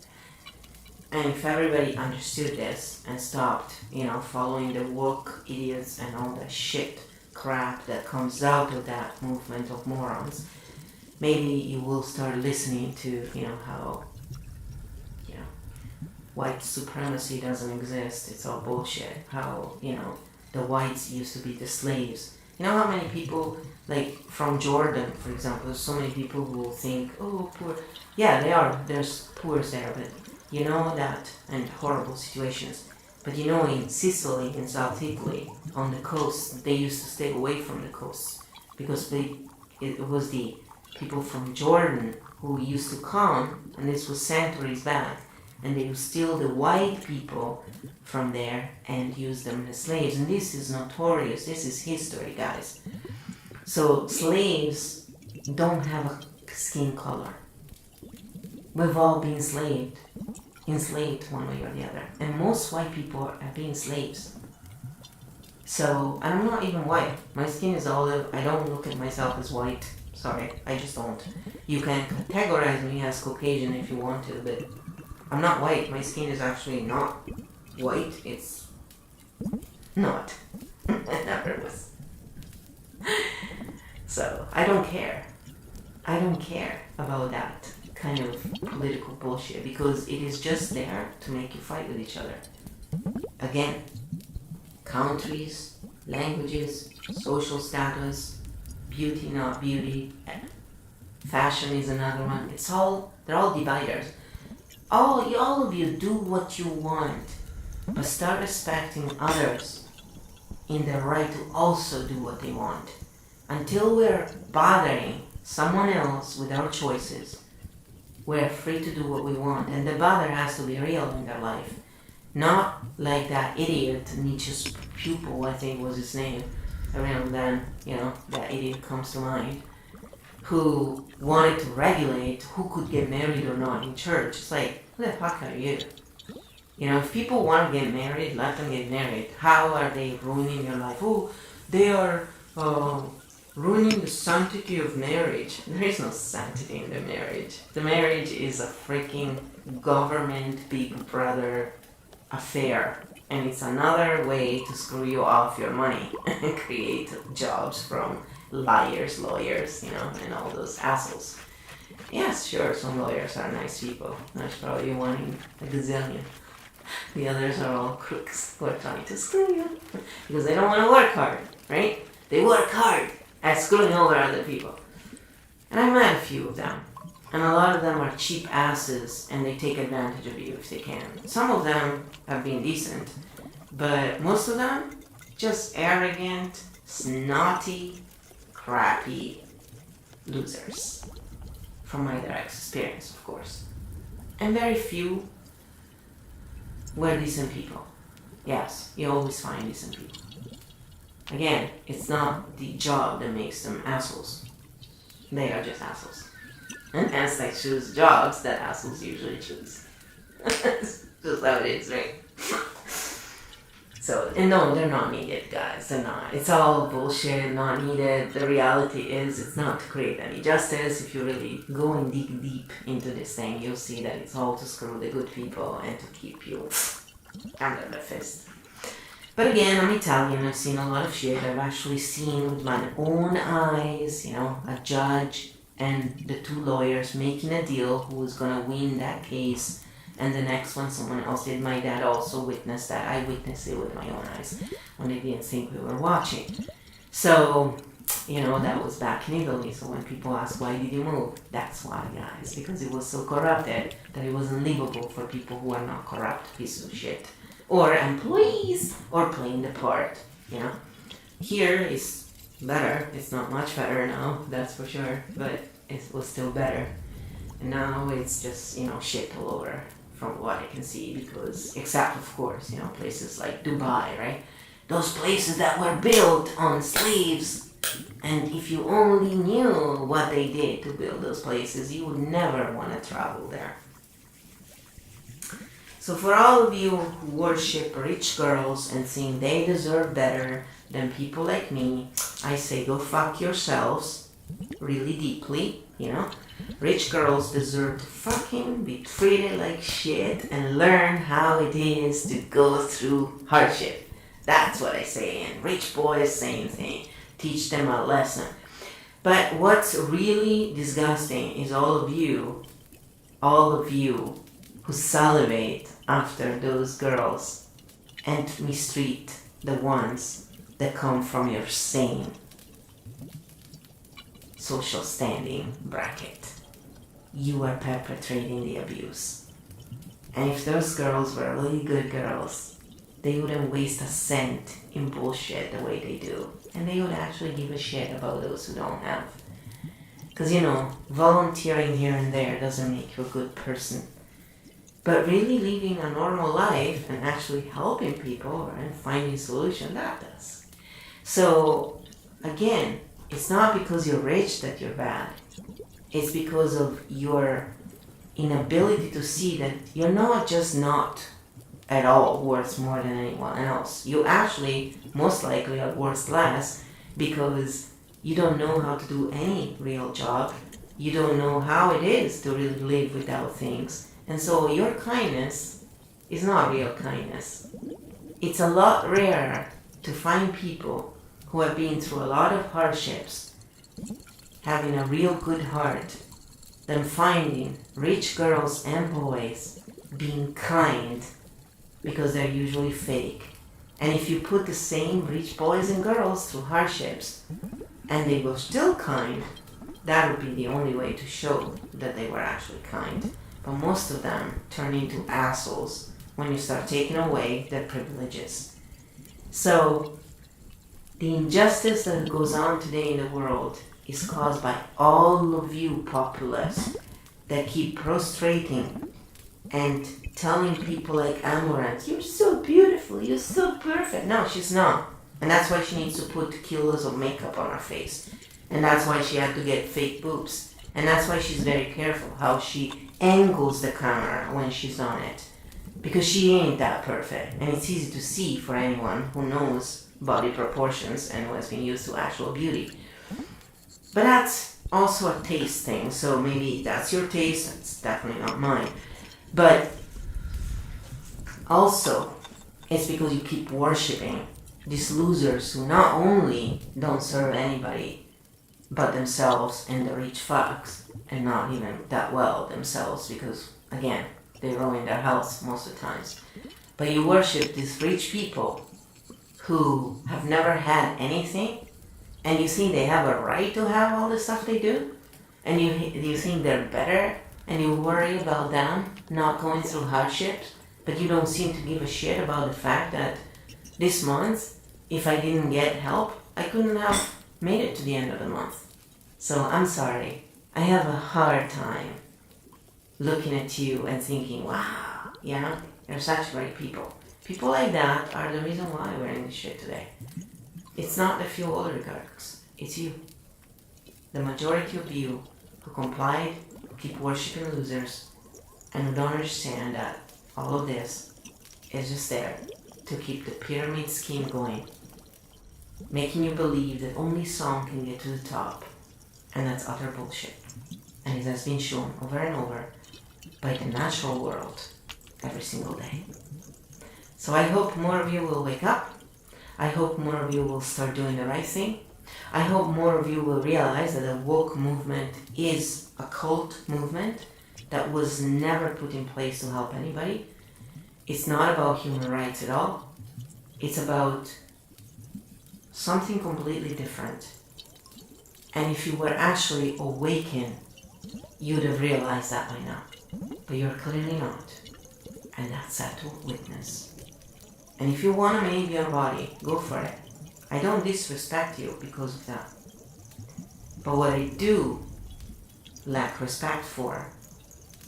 And if everybody understood this and stopped, following the woke idiots and all the shit crap that comes out of that movement of morons, maybe you will start listening to, how, white supremacy doesn't exist, it's all bullshit. How, the whites used to be the slaves. You know how many people, like, from Jordan, for example, there's so many people who think, oh, poor. Yeah, they are. There's poors there, but that, and horrible situations. But in Sicily, in South Italy, on the coast, they used to stay away from the coast because it was the people from Jordan who used to come, and this was centuries back, and they would steal the white people from there and use them as slaves. And this is notorious. This is history, guys. So slaves don't have a skin color. We've all been enslaved one way or the other. And most white people have been slaves. So, and I'm not even white. My skin is olive. I don't look at myself as white. Sorry, I just don't. You can categorize me as Caucasian if you want to, but I'm not white. My skin is actually not white. It's not. It never was. So, I don't care. I don't care about that kind of political bullshit because it is just there to make you fight with each other. Again, countries, languages, social status, beauty, not beauty, fashion is another one. They're all dividers. All of you do what you want, but start respecting others in their right to also do what they want. Until we're bothering someone else with our choices, we're free to do what we want, and the bother has to be real in their life. Not like that idiot, Nietzsche's pupil, I think was his name. Around then, that idiot comes to mind, who wanted to regulate who could get married or not in church. It's like, who the fuck are you? If people want to get married, let them get married. How are they ruining your life? Oh, they are ruining the sanctity of marriage. There is no sanctity in the marriage. The marriage is a freaking government big brother affair. And it's another way to screw you off your money and create jobs from liars, lawyers, and all those assholes. Yes, sure, some lawyers are nice people. There's probably one in a gazillion. The others are all crooks who are trying to screw you because they don't want to work hard, right? They work hard at screwing over other people. And I've met a few of them. And a lot of them are cheap asses and they take advantage of you if they can. Some of them have been decent, but most of them just arrogant, snotty, crappy losers. From my direct experience, of course. And very few were decent people. Yes, you always find decent people. Again, it's not the job that makes them assholes. They are just assholes. And hence they choose jobs that assholes usually choose. That's just how it is, right? So, and no, they're not needed, guys. They're not. It's all bullshit, not needed. The reality is it's not to create any justice. If you really go and dig deep into this thing, you'll see that it's all to screw the good people and to keep you under the fist. But again, I'm Italian. I've seen a lot of shit. I've actually seen with my own eyes, a judge and the two lawyers making a deal who was going to win that case. And the next one, someone else did. My dad also witnessed that. I witnessed it with my own eyes when I didn't think we were watching. So, that was back in Italy. So when people ask, why did you move? That's why, guys. Because it was so corrupted that it wasn't livable for people who are not corrupt pieces of shit. Or employees, or playing the part, Here is better. It's not much better now, that's for sure. But it was still better. And now it's just, shit all over. From what I can see, because except of course, places like Dubai, right? Those places that were built on slaves, and if you only knew what they did to build those places, you would never want to travel there. So for all of you who worship rich girls and think they deserve better than people like me, I say go fuck yourselves really deeply, Rich girls deserve to fucking be treated like shit and learn how it is to go through hardship. That's what I say. And rich boys, same thing. Teach them a lesson. But what's really disgusting is all of you who salivate after those girls and mistreat the ones that come from your same social standing bracket. You are perpetrating the abuse. And if those girls were really good girls, they wouldn't waste a cent in bullshit the way they do. And they would actually give a shit about those who don't have. Because, volunteering here and there doesn't make you a good person. But really living a normal life and actually helping people and finding solutions, that does. So again, it's not because you're rich that you're bad. It's because of your inability to see that you're not just not at all worth more than anyone else. You actually most likely are worth less because you don't know how to do any real job. You don't know how it is to really live without things. And so your kindness is not real kindness. It's a lot rarer to find people who have been through a lot of hardships having a real good heart than finding rich girls and boys being kind, because they're usually fake. And if you put the same rich boys and girls through hardships and they were still kind, that would be the only way to show that they were actually kind. But most of them turn into assholes when you start taking away their privileges. So the injustice that goes on today in the world is caused by all of you populists that keep prostrating and telling people like Amaranth, you're so beautiful, you're so perfect. No, she's not. And that's why she needs to put kilos of makeup on her face. And that's why she had to get fake boobs. And that's why she's very careful how she angles the camera when she's on it. Because she ain't that perfect. And it's easy to see for anyone who knows body proportions and who has been used to actual beauty. But that's also a taste thing. So maybe that's your taste, that's definitely not mine. But also, it's because you keep worshipping these losers who not only don't serve anybody but themselves and the rich fucks, and not even that well themselves, because again, they ruin their health most of the times. But you worship these rich people who have never had anything, and you think they have a right to have all the stuff they do, and you think they're better, and you worry about them not going through hardships, but you don't seem to give a shit about the fact that this month, if I didn't get help, I couldn't have made it to the end of the month. So I'm sorry. I have a hard time looking at you and thinking, wow, yeah, you're such great people. People like that are the reason why we're in this shit today. It's not the few oligarchs, it's you. The majority of you who complied, who keep worshipping losers, and who don't understand that all of this is just there to keep the pyramid scheme going, making you believe that only some can get to the top, and that's utter bullshit. And it has been shown over and over by the natural world every single day. So I hope more of you will wake up. I hope more of you will start doing the right thing. I hope more of you will realize that the woke movement is a cult movement that was never put in place to help anybody. It's not about human rights at all. It's about something completely different. And if you were actually awakened, you'd have realized that by now. But you're clearly not. And that's sad to witness. And if you want to make your body, go for it. I don't disrespect you because of that. But what I do lack respect for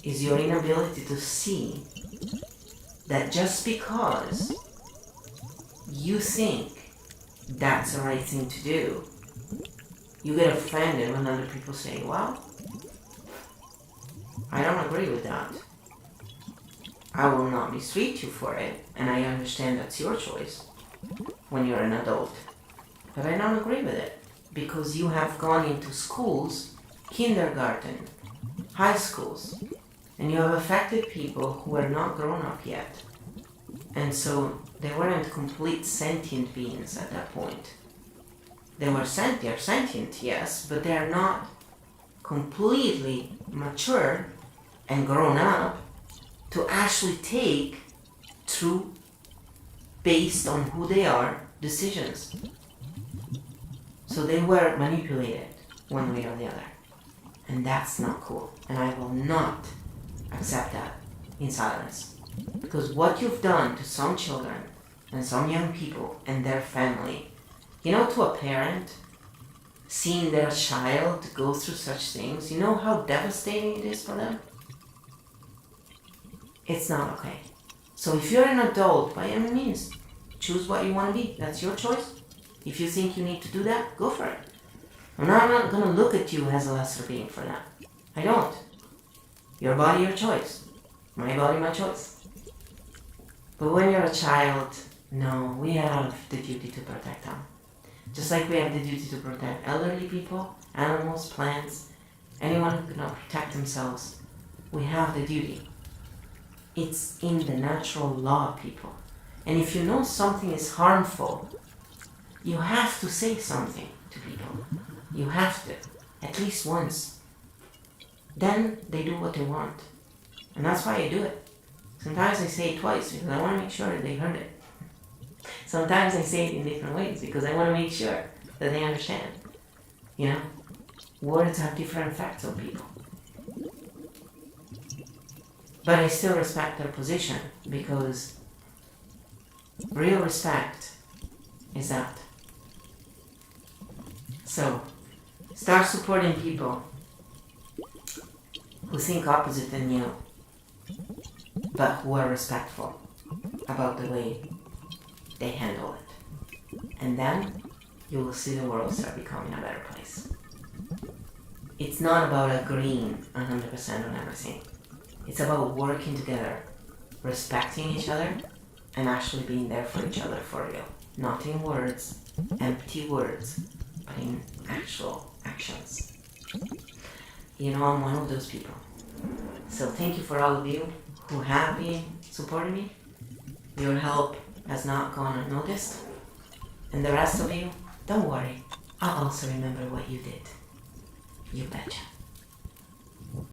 is your inability to see that just because you think that's the right thing to do, you get offended when other people say, well, I don't agree with that. I will not mistreat you for it, and I understand that's your choice when you're an adult. But I don't agree with it, because you have gone into schools, kindergarten, high schools, and you have affected people who are not grown up yet. And so they weren't complete sentient beings at that point. They're sentient, yes, but they're not completely mature and grown up to actually take true, based on who they are, decisions. So they were manipulated one way or the other. And that's not cool. And I will not accept that in silence. Because what you've done to some children and some young people and their family, you know, to a parent, seeing their child go through such things, you know how devastating it is for them? it's not okay. So if you're an adult, by any means, choose what you want to be. That's your choice. If you think you need to do that, go for it. I'm not going to look at you as a lesser being for that. I don't. Your body, your choice. My body, my choice. But when you're a child, no, we have the duty to protect them. Just like we have the duty to protect elderly people, animals, plants, anyone who cannot protect themselves. We have the duty. It's in the natural law, people. And if you know something is harmful, you have to say something to people. You have to, at least once. Then they do what they want. And that's why I do it. Sometimes I say it twice because I want to make sure that they heard it. Sometimes I say it in different ways because I want to make sure that they understand. You know, words have different effects on people. But I still respect their position because real respect is that. So, start supporting people who think opposite than you, but who are respectful about the way they handle it. And then you will see the world start becoming a better place. It's not about agreeing 100% on everything. It's about working together, respecting each other, and actually being there for each other for real. Not in words, empty words, but in actual actions. You know, I'm one of those people. So thank you for all of you who have been supporting me. Your help has not gone unnoticed. And the rest of you, don't worry. I'll also remember what you did. You betcha.